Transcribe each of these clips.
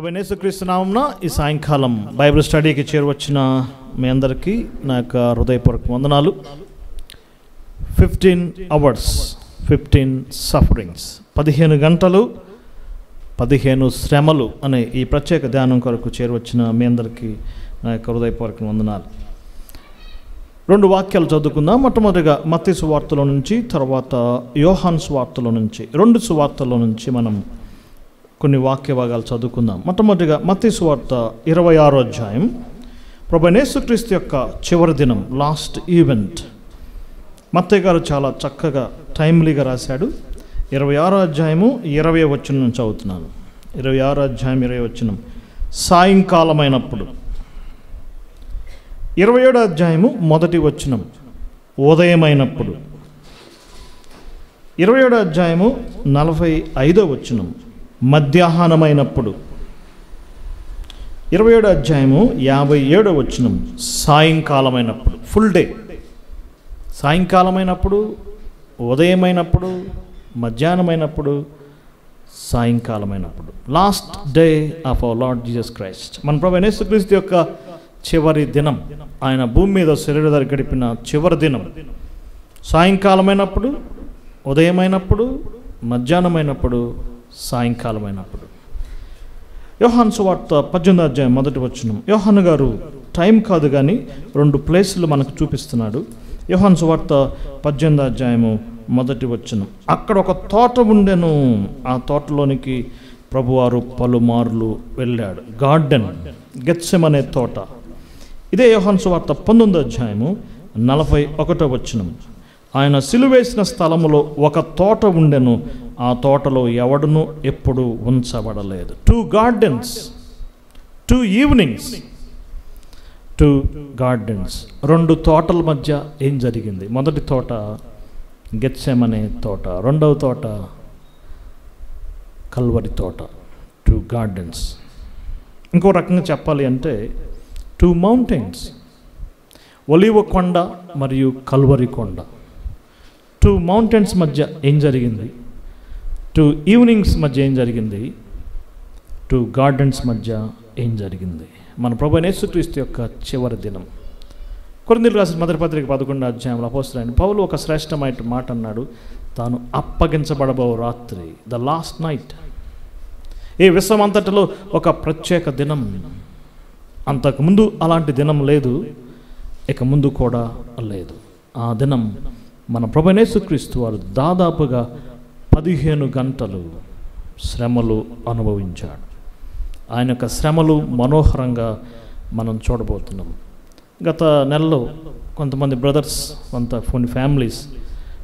ప్రభువైన యేసుక్రీస్తు నామమున ఈ సాయంకాలం బైబిల్ స్టడీకి చేరువచ్చిన మీ అందరికీ నా యొక్క హృదయపూర్వక వందనాలు. 15 hours 15 sufferings, 15 గంటలు 15 శ్రమలు అనే ఈ ప్రత్యేక ధ్యానం కొరకు చేరువచ్చిన మీ అందరికీ నా యొక్క హృదయపూర్వక వందనాలు. 2 వాక్యాలు చదువుకుందాం. మొట్టమొదటిగా మత్తయి సువార్తలో నుంచి, తర్వాత యోహాను సువార్తలో నుంచి, 2 సువార్తల్లో నుంచి మనం కొన్ని వాక్య భాగాలు చదువుకుందాం. మొట్టమొదటిగా మత్తయి సువార్త 26వ అధ్యాయం, ప్రభువైన యేసుక్రీస్తు యొక్క చివరి దినం, లాస్ట్ ఈవెంట్. మత్తయి గారు చాలా చక్కగా టైమ్లీగా రాశాడు. 26వ అధ్యాయము 20వ వచనం నుంచి చదువుతున్నాను. 26వ అధ్యాయం 20వ వచనం, సాయంకాలమైనప్పుడు. 27వ అధ్యాయము 1వ వచనం, ఉదయమైనప్పుడు. 27వ అధ్యాయము 45వ వచనం, మధ్యాహ్నమైనప్పుడు. 27వ అధ్యాయము 57వ వచనం, సాయంకాలమైనప్పుడు. ఫుల్ డే, సాయంకాలమైనప్పుడు, ఉదయమైనప్పుడు, మధ్యాహ్నమైనప్పుడు, సాయంకాలమైనప్పుడు. Last day of our lord Jesus Christ, మన ప్రభువైన యేసుక్రీస్తు యొక్క చివరి దినం. ఆయన భూమి మీద శరీరధారి గడిపిన చివరి దినం సాయంకాలమైనప్పుడు, ఉదయమైనప్పుడు, మధ్యాహ్నమైనప్పుడు, సాయంకాలమైనప్పుడు. యోహాను సువార్త 18వ అధ్యాయం 1వ వచనం. యోహాను గారు టైం కాదు కానీ 2 ప్లేసులు మనకు చూపిస్తున్నాడు. యోహాను సువార్త 18వ అధ్యాయము 1వ వచనం, అక్కడ ఒక తోట ఉండెను, ఆ తోటలోనికి ప్రభువారు పలుమార్లు వెళ్ళాడు. గార్డెన్, గెత్సెమనే తోట. ఇదే యోహాను సువార్త 19వ అధ్యాయము 41వ వచనం, ఆయన సిలువేసిన స్థలములో ఒక తోట ఉండెను, ఆ తోటలో ఎవడును ఎప్పుడు ఉంచబడలేదు. 2 gardens, 2 evenings, 2 gardens. 2 తోటల మధ్య ఏం జరిగింది? మొదటి తోట గెత్సెమనే తోట, రెండవ తోట కల్వరి తోట. 2 gardens. ఇంకో రకంగా చెప్పాలి అంటే 2 mountains, ఒలీవ కొండ మరియు కల్వరి కొండ. 2 mountains మధ్య ఏం జరిగింది? 2 evenings మధ్య ఏం జరిగింది? 2 gardens మధ్య ఏం జరిగింది? మన ప్రభువైన యేసుక్రీస్తు యొక్క చివరి దినం. కొరింథీయులకు రాసిన మొదటి పత్రిక 11వ అధ్యాయంలో అపోస్తలుడైన పౌలు ఒక శ్రేష్టమైన మాట అన్నాడు, తాను అప్పగించబడబో రాత్రి, ద లాస్ట్ నైట్. ఈ విశ్వం అంతటిలో ఒక ప్రత్యేక దినం. అంతకుముందు అలాంటి దినం లేదు, ఇక ముందు కూడా లేదు. ఆ దినం మన ప్రభువైన యేసుక్రీస్తు వారు దాదాపుగా 15 గంటలు శ్రమలు అనుభవించాడు. ఆయన యొక్క శ్రమలు మనోహరంగా మనం చూడబోతున్నాం. గత నెలలో కొంతమంది బ్రదర్స్, కొన్ని ఫ్యామిలీస్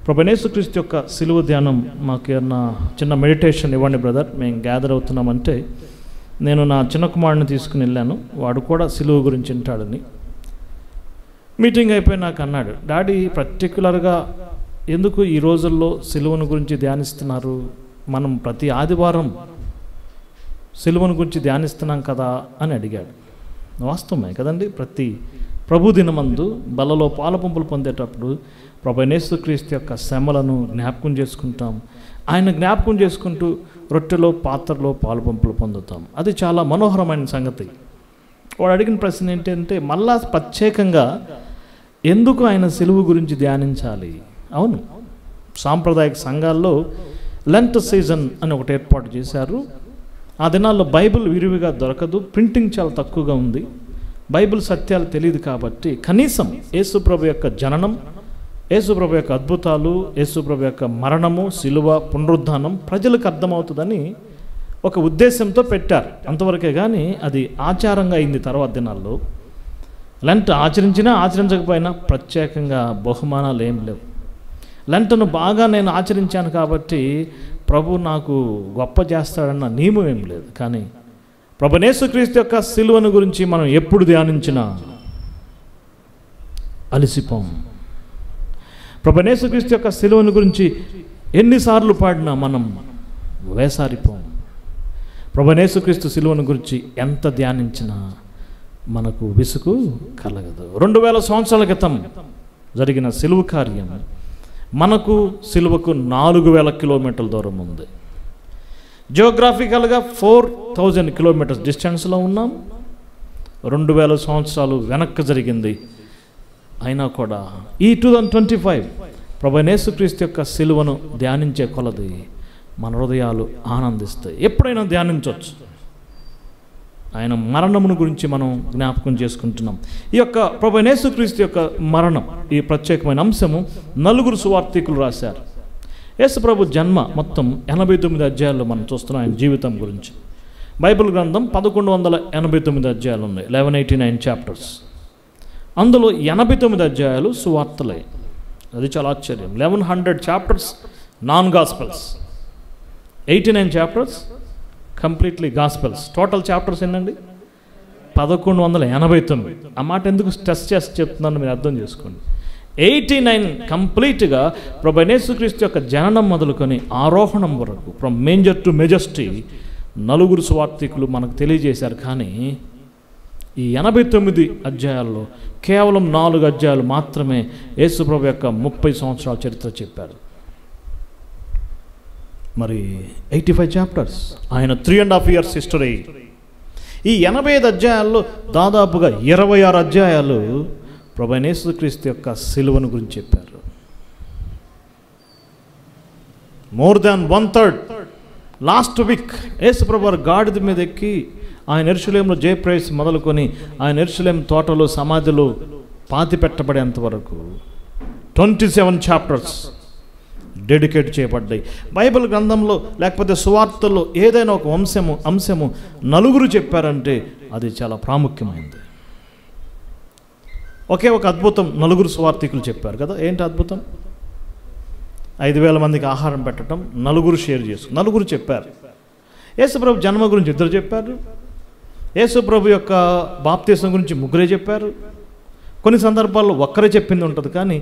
ప్రభువైన యేసుక్రీస్తు యొక్క సిలువ ధ్యానం మాకు ఏమన్నా చిన్న మెడిటేషన్ ఇవ్వండి బ్రదర్, మేము గ్యాదర్ అవుతున్నామంటే నేను నా చిన్న కుమారుడిని తీసుకుని వెళ్ళాను. వాడు కూడా సిలువ గురించి వింటాడని. మీటింగ్ అయిపోయి నాకు అన్నాడు, డాడీ పర్టికులర్గా ఎందుకు ఈ రోజుల్లో సిలువను గురించి ధ్యానిస్తున్నారు? మనం ప్రతి ఆదివారం సిలువను గురించి ధ్యానిస్తున్నాం కదా అని అడిగాడు. వాస్తవమే కదండి, ప్రతి ప్రభు దినమందు బలలో పాలపంపులు పొందేటప్పుడు ప్రభువైన యేసుక్రీస్తు యొక్క శ్రమలను జ్ఞాపకం చేసుకుంటాం. ఆయన జ్ఞాపకం చేసుకుంటూ రొట్టెలో పాత్రలో పాలపంపులు పొందుతాం. అది చాలా మనోహరమైన సంగతి. వాడు అడిగిన ప్రశ్న ఏంటంటే, మళ్ళా ప్రత్యేకంగా ఎందుకు ఆయన సిలువ గురించి ధ్యానించాలి? అవును, సాంప్రదాయక సంఘాల్లో లెంట్ సీజన్ అని ఒకటి ఏర్పాటు చేశారు. ఆ దినాల్లో బైబిల్ విరివిగా దొరకదు, ప్రింటింగ్ చాలా తక్కువగా ఉంది, బైబిల్ సత్యాలు తెలియదు. కాబట్టి కనీసం యేసుప్రభు యొక్క జననం, యేసుప్రభు యొక్క అద్భుతాలు, యేసుప్రభు యొక్క మరణము, సిలువ, పునరుద్ధానం ప్రజలకు అర్థమవుతుందని ఒక ఉద్దేశంతో పెట్టారు. అంతవరకే కానీ అది ఆచారంగా అయింది. తర్వాత దినాల్లో లెంట్ ఆచరించినా ఆచరించకపోయినా ప్రత్యేకంగా బహుమానాలు ఏం లేవు. లెంట్ను బాగా నేను ఆచరించాను కాబట్టి ప్రభు నాకు గొప్ప చేస్తాడన్న నియమం ఏం లేదు. కానీ ప్రభువైన యేసుక్రీస్తు యొక్క సిలువను గురించి మనం ఎప్పుడు ధ్యానించినా అలసిపోం. ప్రభువైన యేసుక్రీస్తు యొక్క సిలువను గురించి ఎన్నిసార్లు పాడినా మనం వేసారిపోం. ప్రభువైన యేసుక్రీస్తు సిలువను గురించి ఎంత ధ్యానించినా మనకు విసుగు కలగదు. 2000 సంవత్సరాల క్రితం జరిగిన సిలువ కార్యం మనకు సిలువకు 4000 కిలోమీటర్ల దూరం ఉంది. జియోగ్రాఫికల్గా 4000 కిలోమీటర్స్ డిస్టెన్స్లో ఉన్నాం. 2000 సంవత్సరాలు వెనక్కి జరిగింది. అయినా కూడా ఈ 2025 ప్రభువైన యేసుక్రీస్తు యొక్క సిలువను ధ్యానించే కొలది మన హృదయాలు ఆనందిస్తాయి. ఎప్పుడైనా ధ్యానించవచ్చు. ఆయన మరణమును గురించి మనం జ్ఞాపకం చేసుకుంటున్నాం. ఈ యొక్క ప్రభువైన యేసుక్రీస్తు యొక్క మరణం, ఈ ప్రత్యేకమైన అంశము 4 సువార్తికులు రాశారు. యేసుప్రభు జన్మ మొత్తం 89 అధ్యాయాల్లో మనం చూస్తున్నాం. ఆయన జీవితం గురించి బైబిల్ గ్రంథం 1189 అధ్యాయాలు ఉన్నాయి. 1189 చాప్టర్స్. అందులో 89 అధ్యాయాలు సువార్తలే. అది చాలా ఆశ్చర్యం. 1100 chapters non gospels, 89 chapters completely gospels. Total chapters ఏంటండి? 1189. ఆ మాట ఎందుకు స్ట్రెస్ చేసి చెప్తున్నాను మీరు అర్థం చేసుకోండి. 89 కంప్లీట్గా ప్రభువైన యేసుక్రీస్తు యొక్క జననం మొదలుకొని ఆరోహణం వరకు, ఫ్రమ్ మేంజర్ టు మెజెస్టీ 4 సువార్తికులు మనకు తెలియజేశారు. కానీ ఈ 89 అధ్యాయాల్లో కేవలం 4 అధ్యాయాలు మాత్రమే యేసుప్రభు యొక్క 30 సంవత్సరాల చరిత్ర చెప్పారు. మరి 85 చాప్టర్స్, ఆయన 3.5 years హిస్టరీ. ఈ 85 అధ్యాయాల్లో దాదాపుగా 26 అధ్యాయాలు ప్రభువైన యేసుక్రీస్తు యొక్క సిలువను గురించి చెప్పారు. More than 1/3. లాస్ట్ వీక్ యేసుప్రభు వారు గాడిద మీద ఎక్కి ఆయన యెరూషలేములో జయప్రవేశ మొదలుకొని ఆయన యెరూషలేం తోటలో సమాధిలో పాతి పెట్టబడేంత వరకు 27 చాప్టర్స్ డెడికేట్ చేయబడ్డాయి. బైబిల్ గ్రంథంలో లేకపోతే సువార్తల్లో ఏదైనా ఒక అంశము 4 చెప్పారంటే అది చాలా ప్రాముఖ్యమైనది. ఒకే ఒక అద్భుతం 4 సువార్తికులు చెప్పారు కదా. ఏంటి అద్భుతం? 5000 మందికి ఆహారం పెట్టడం 4 షేర్ చేసుకుని 4 చెప్పారు. యేసుప్రభు జన్మ గురించి 2 చెప్పారు. యేసుప్రభు యొక్క బాప్తిసం గురించి 3 చెప్పారు. కొన్ని సందర్భాల్లో ఒక్కరే చెప్పింది ఉంటుంది, కానీ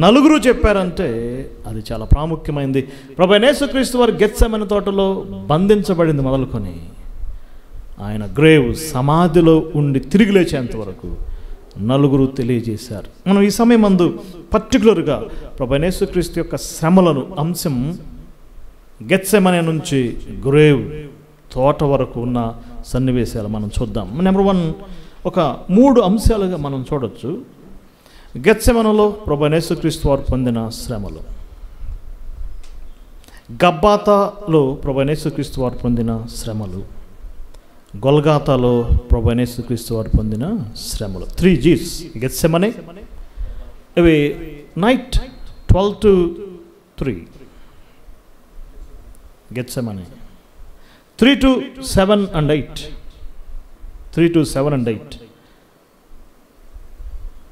4 చెప్పారంటే అది చాలా ప్రాముఖ్యమైనది. ప్రభువైన యేసుక్రీస్తు వారు గెత్సెమనే తోటలో బంధించబడింది మొదలుకొని ఆయన గ్రేవ్ సమాధిలో ఉండి తిరిగి లేచేంత వరకు 4 తెలియజేశారు. మనం ఈ సమయం మందు పర్టికులర్గా ప్రభువైన యేసుక్రీస్తు యొక్క శ్రమలను అంశం గెత్సెమనే నుంచి గ్రేవ్ తోట వరకు ఉన్న సన్నివేశాలు మనం చూద్దాం. నెంబర్ 1 ఒక 3 అంశాలుగా మనం చూడొచ్చు. గెత్సెమనలో ప్రభువైన యేసుక్రీస్తు వారు పొందిన శ్రమలు, గబ్బాతాలో ప్రభువైన యేసుక్రీస్తు వారు పొందిన శ్రమలు, గొల్గాతాలో ప్రభువైన యేసుక్రీస్తు వారు పొందిన శ్రమలు. 3 G's. గెత్సెమనే, ఇవి night 12 to 3. Gethsemane 3 to 7 and 8. 3 to 7 and 8.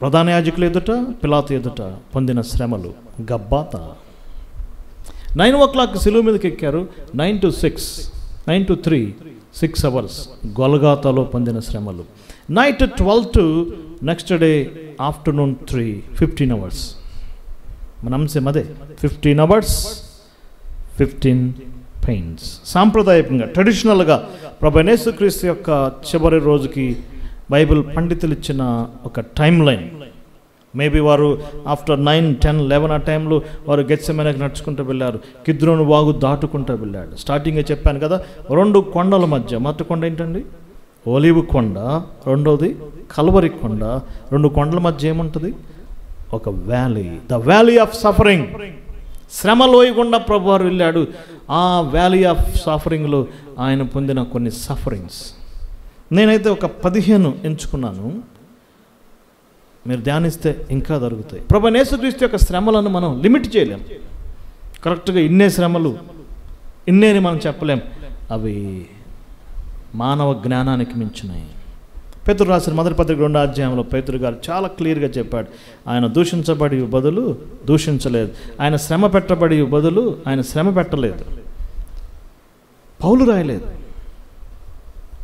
ప్రధాన యాజకులు ఎదుట, పిలాతు ఎదుట పొందిన శ్రమలు. గబ్బాతా 9 o'clock సిలువ మీదకి ఎక్కారు. 9 to 6, 9 to 3, 6 hours గొల్గాతాలో పొందిన శ్రమలు. Night 12 to next day afternoon 3, 15 hours. మన అంశం అదే, 15 hours 15 పెయిన్స్. సాంప్రదాయకంగా ట్రెడిషనల్గా ప్రభువైన యేసుక్రీస్తు యొక్క చివరి రోజుకి బైబిల్ పండితులు ఇచ్చిన ఒక టైం లైన్. మేబీ వారు ఆఫ్టర్ 9, 10, 11 ఆ టైంలో వారు గెత్సెమనేకి నడుచుకుంటూ వెళ్ళారు. కిద్రోను వాగు దాటుకుంటూ వెళ్ళాడు. స్టార్టింగే చెప్పాను కదా, 2 కొండల మధ్య. మొదటి కొండ ఏంటండి? ఒలీవ్ కొండ. రెండవది కల్వరి కొండ. 2 కొండల మధ్య ఏముంటుంది? ఒక valley, the valley of suffering. శ్రమలోయ గుండా ప్రభువారు వెళ్ళాడు. ఆ వ్యాలీ ఆఫ్ సఫరింగ్లో ఆయన పొందిన కొన్ని సఫరింగ్స్. నేనైతే ఒక 15 ఎంచుకున్నాను. మీరు ధ్యానిస్తే ఇంకా దొరుకుతాయి. ప్రభువైన యేసుక్రీస్తు యొక్క శ్రమలను మనం లిమిట్ చేయలేం. కరెక్ట్గా ఇన్నే శ్రమలు, ఇన్నేని మనం చెప్పలేం. అవి మానవ జ్ఞానానికి మించినాయి. పేతురు రాసిన మొదటి పత్రిక 2వ అధ్యాయంలో పేతురు గారు చాలా క్లియర్గా చెప్పాడు. ఆయన దూషించబడి బదులు దూషించలేదు, ఆయన శ్రమ పెట్టబడి బదులు ఆయన శ్రమ పెట్టలేదు. పౌలు రాయలేదు,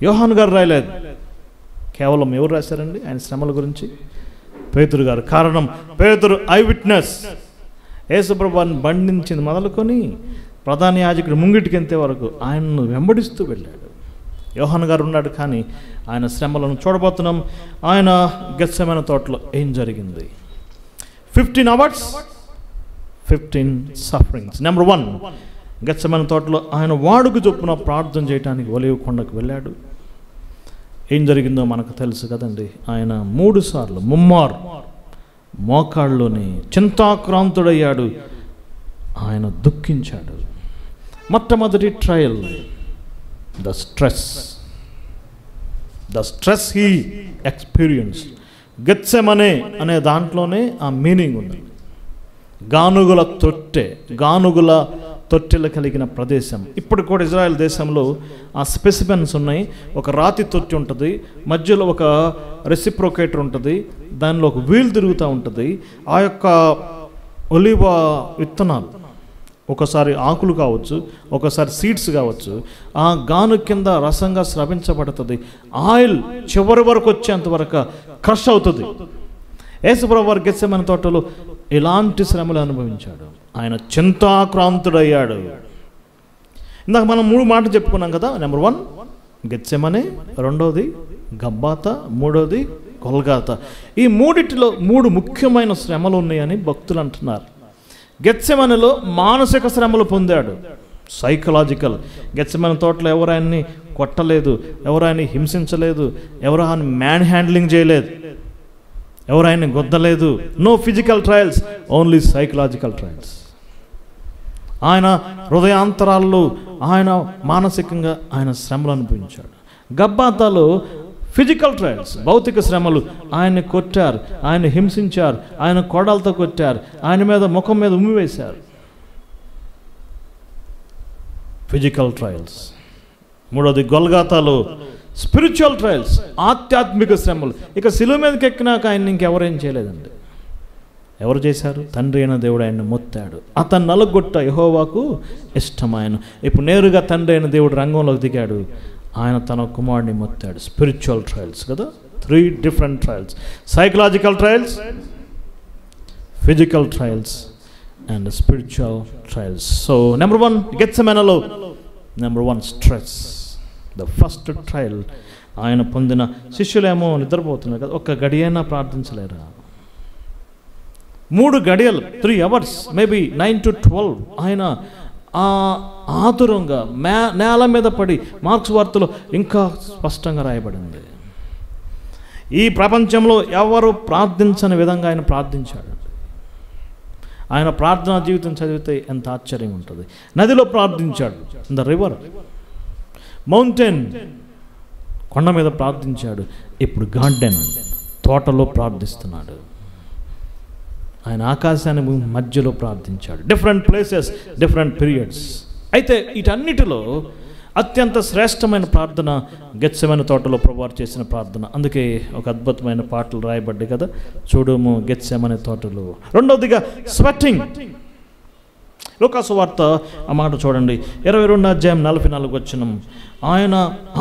యోహాను గారు రాయలేదు. కేవలం ఎవరు రాశారండి ఆయన శ్రమల గురించి? పేతురు గారు. కారణం, పేతురు ఐ విట్నెస్. యేసుప్రభువుని బంధించింది మొదలుకొని ప్రధాన యాజకుడు ముంగిటికెంతే వరకు ఆయనను వెంబడిస్తూ వెళ్ళాడు. యోహాను గారు ఉన్నాడు, కానీ ఆయన శ్రమలను చూడబోతున్నాం. ఆయన గెత్సెమనే తోటలో ఏం జరిగింది? 15 hours 15 sufferings. నెంబర్ 1, గెత్సెమనే తోటలో ఆయన వాడుకు చొప్పున ప్రార్థన చేయడానికి ఒలీవ కొండకు వెళ్ళాడు. ఏం జరిగిందో మనకు తెలుసు కదండి. ఆయన 3 సార్లు ముమ్మారు మోకాళ్ళలోని చింతాక్రాంతుడయ్యాడు. ఆయన దుఃఖించాడు. మొట్టమొదటి trial, the stress he experience. Gethsemane అనే దాంట్లోనే ఆ మీనింగ్ ఉంది. గానుగుల తొట్టెలు కలిగిన ప్రదేశం. ఇప్పుడు కూడా ఇజ్రాయెల్ దేశంలో ఆ స్పెసిమెన్స్ ఉన్నాయి. ఒక రాతి తొట్టి ఉంటుంది, మధ్యలో ఒక రెసిప్రోకేటర్ ఉంటుంది, దానిలో ఒక వీల్ తిరుగుతూ ఉంటుంది. ఆ యొక్క ఒలీవ విత్తనాలు ఒకసారి ఆకులు కావచ్చు, ఒకసారి సీడ్స్ కావచ్చు, ఆ గాను కింద రసంగా స్రవించబడుతుంది. ఆయిల్ చివరి వరకు వచ్చేంత వరకు క్రష్ అవుతుంది. యేసుప్రభువు వారు గెత్సెమనే తోటలో ఎలాంటి శ్రమలు అనుభవించాడు. ఆయన చింతాక్రాంతుడయ్యాడు. ఇందాక మనం 3 మాటలు చెప్పుకున్నాం కదా. Number 1 Gethsemane, 2వది గబ్బాతా, 3వది Golgotha. ఈ 3 ముఖ్యమైన శ్రమలు ఉన్నాయని భక్తులు అంటున్నారు. గెత్సెమనేలో మానసిక శ్రమలు పొందాడు, సైకలాజికల్. గెత్సెమనే తోటలో ఎవరు ఆయన్ని కొట్టలేదు, ఎవరు ఆయన్ని హింసించలేదు, ఎవరు ఆయన మ్యాన్ హ్యాండ్లింగ్ చేయలేదు, ఎవరు ఆయన్ని గొద్దలేదు. No physical trials, only psychological trials. ఆయన హృదయాంతరాల్లో ఆయన మానసికంగా ఆయన శ్రమలు అనుభవించాడు. గబ్బాతాలో ఫిజికల్ ట్రయల్స్, భౌతిక శ్రమలు. ఆయన్ని కొట్టారు, ఆయన హింసించారు, ఆయన కోడలతో కొట్టారు, ఆయన మీద ముఖం మీద ఉమ్మివేశారు. Physical trials. 3వది గొల్గోతాలో స్పిరిచువల్ ట్రయల్స్, ఆధ్యాత్మిక శ్రమలు. ఇక శిలువ మీదకి ఎక్కినాక ఆయన ఇంకెవరేం చేయలేదండి. ఎవరు చేశారు? తండ్రి అయిన దేవుడు ఆయన్ని మొత్తాడు. అతను నలుగొట్ట యెహోవాకు ఇష్టమైన. ఇప్పుడు నేరుగా తండ్రి అయిన దేవుడు రంగంలోకి దిగాడు. ఆయన తన కుమారుడిని మొత్తాడు. స్పిరిచువల్ ట్రయల్స్ కదా. 3 different trials: psychological trials, physical trials and spiritual trials. So number 1 గెత్సెమనేలో, number 1 stress. The first trial ఆయన పొందిన. శిష్యులేమో నిద్రపోతున్నారు కదా, ఒక్క గడియైనా ప్రార్థించలేరా? 3 గడియలు, 3 hours, మేబీ 9 to 12 ఆయన ఆతురంగా నేల మీద పడి. మార్క్స్ వార్తలో ఇంకా స్పష్టంగా రాయబడింది. ఈ ప్రపంచంలో ఎవరు ప్రార్థించని విధంగా ఆయన ప్రార్థించాడు. ఆయన ప్రార్థనా జీవితం చదివితే ఎంత ఆశ్చర్యం ఉంటుంది. నదిలో ప్రార్థించాడు, ఇన్ ద రివర్, మౌంటైన్, కొండ మీద ప్రార్థించాడు. ఇప్పుడు గార్డెన్, తోటలో ప్రార్థిస్తున్నాడు. ఆయన ఆకాశాన్ని మధ్యలో ప్రార్థించాడు. Different places, different periods. అయితే వీటన్నిటిలో అత్యంత శ్రేష్టమైన ప్రార్థన గెత్సెమనే తోటలో ప్రభువారు చేసిన ప్రార్థన. అందుకే ఒక అద్భుతమైన పాటలు రాయబడ్డాయి కదా. చూడుము గెత్సెమనే తోటలో. 2వదిగా స్వెట్టింగ్. లూకాసు వార్త ఆ మాట చూడండి, 22వ అధ్యాయం 44వ వచనం. ఆయన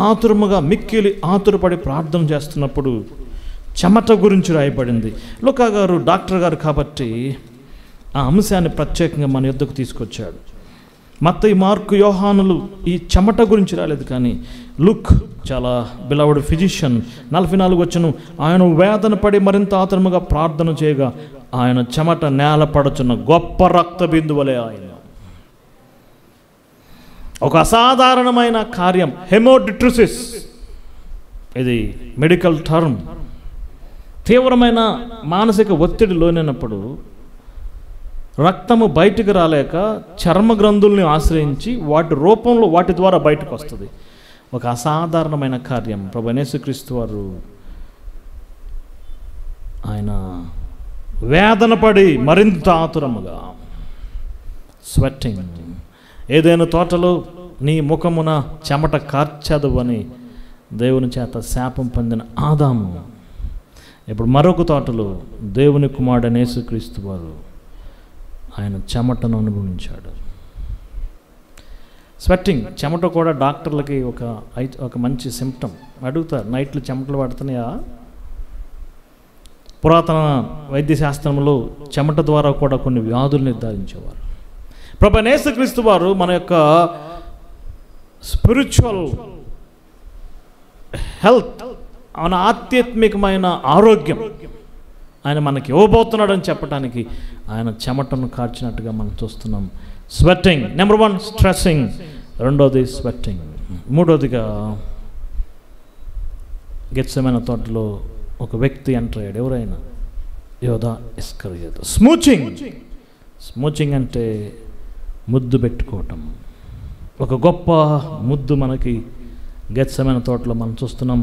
ఆతురముగా మిక్కిలి ఆతురపడి ప్రార్థన చేస్తున్నప్పుడు చెమట గురించి రాయబడింది. లూకా గారు డాక్టర్ గారు కాబట్టి ఆ అంశాన్ని ప్రత్యేకంగా మన యుద్ధకు తీసుకొచ్చాడు. మత్తయి, మార్కు, యోహానులు ఈ చెమట గురించి రాలేదు, కానీ లుక్ చాలా బిలవడ్ ఫిజిషియన్. 44వ వచనం, ఆయన వేదన పడి మరింత ఆతురముగా ప్రార్థన చేయగా ఆయన చెమట నేల పడుచున్న గొప్ప రక్త బిందువులే. ఆయన ఒక అసాధారణమైన కార్యం, హెమోడిట్రిసిస్. ఇది మెడికల్ టర్మ్. తీవ్రమైన మానసిక ఒత్తిడి లోనైనప్పుడు రక్తము బయటకు రాలేక చర్మ గ్రంథుల్ని ఆశ్రయించి వాటి రూపంలో వాటి ద్వారా బయటకు వస్తుంది. ఒక అసాధారణమైన కార్యం. ప్రభువైన యేసుక్రీస్తు వారు ఆయన వేదన పడి మరింత ఆతురముగా, స్వెట్టింగ్. ఏదైనా తోటలో నీ ముఖమున చెమట కార్చదు అని దేవుని చేత శాపం పొందిన ఆదాము ఇప్పుడు మరొక తోటలో దేవుని కుమారుడైన యేసుక్రీస్తు వారు ఆయన చెమటను అనుభవించాడు. స్వెట్టింగ్, చెమట కూడా డాక్టర్లకి ఒక మంచి సిమ్టమ్. అడుగుతారు, నైట్లు చెమటలు పడుతున్నాయా? పురాతన వైద్య శాస్త్రంలో చెమట ద్వారా కూడా కొన్ని వ్యాధులు నిర్ధారించేవారు. ప్రభువైన యేసుక్రీస్తు వారు మన యొక్క స్పిరిచువల్ హెల్త్, మన ఆధ్యాత్మికమైన ఆరోగ్యం ఆయన మనకి ఇవ్వబోతున్నాడని చెప్పడానికి ఆయన చెమటను కార్చినట్టుగా మనం చూస్తున్నాం. స్వెట్టింగ్. నెంబర్ 1 స్ట్రెస్సింగ్, రెండోది స్వెట్టింగ్. మూడోదిగా గెత్సెమనే తోటలో ఒక వ్యక్తి ఎంటర్ అయ్యాడు. ఎవరైనా? యోధా ఇస్కరియోతు. స్మూచింగ్ అంటే ముద్దు పెట్టుకోవటం. ఒక గొప్ప ముద్దు మనకి గెత్సెమనే తోటలో మనం చూస్తున్నాం.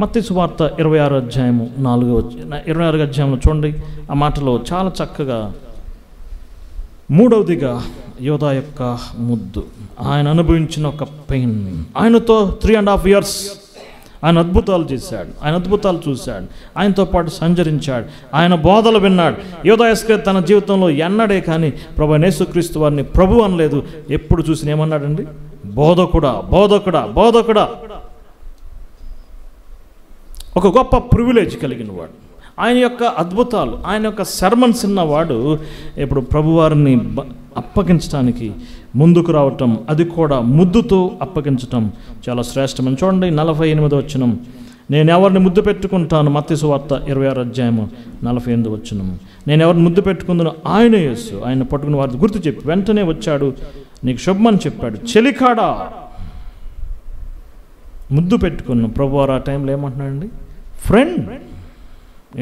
మత్తయి సువార్త 26వ అధ్యాయము 26వ అధ్యాయంలో చూడండి, ఆ మాటలో చాలా చక్కగా మూడవదిగా యోధా యొక్క ముద్దు, ఆయన అనుభవించిన ఒక పెయిన్. ఆయనతో 3.5 years ఆయన అద్భుతాలు చేశాడు, ఆయన అద్భుతాలు చూశాడు, ఆయనతో పాటు సంచరించాడు, ఆయన బోధలు విన్నాడు. యోధా ఇస్కరియోతు తన జీవితంలో ఎన్నడే కానీ ప్రభువైన యేసుక్రీస్తు వారిని ప్రభు అనలేదు. ఎప్పుడు చూసిన ఏమన్నాడండి? బోధకుడా, బోధకుడా, బోధకుడా. ఒక గొప్ప ప్రివిలేజ్ కలిగిన వాడు. ఆయన యొక్క అద్భుతాలు, ఆయన యొక్క సర్మన్స్ ఉన్నవాడు ఇప్పుడు ప్రభువారిని అప్పగించడానికి ముందుకు రావటం, అది కూడా ముద్దుతో అప్పగించటం చాలా శ్రేష్టమని. చూడండి 48వ వచనం, నేను ఎవరిని ముద్దు పెట్టుకుంటాను. మత్తయి సువార్త 26వ అధ్యాయము 48వ వచనం. నేను ఎవరిని ముద్దు పెట్టుకుందునో ఆయన యేసు, ఆయన పట్టుకుని వారిని గుర్తు చెప్పి వెంటనే వచ్చాడు, నీకు శుభమని చెప్పాడు. చెలికాడా, ముద్దు పెట్టుకున్న ప్రభువారు ఆ టైంలో ఏమంటున్నాడండి? ఫ్రెండ్.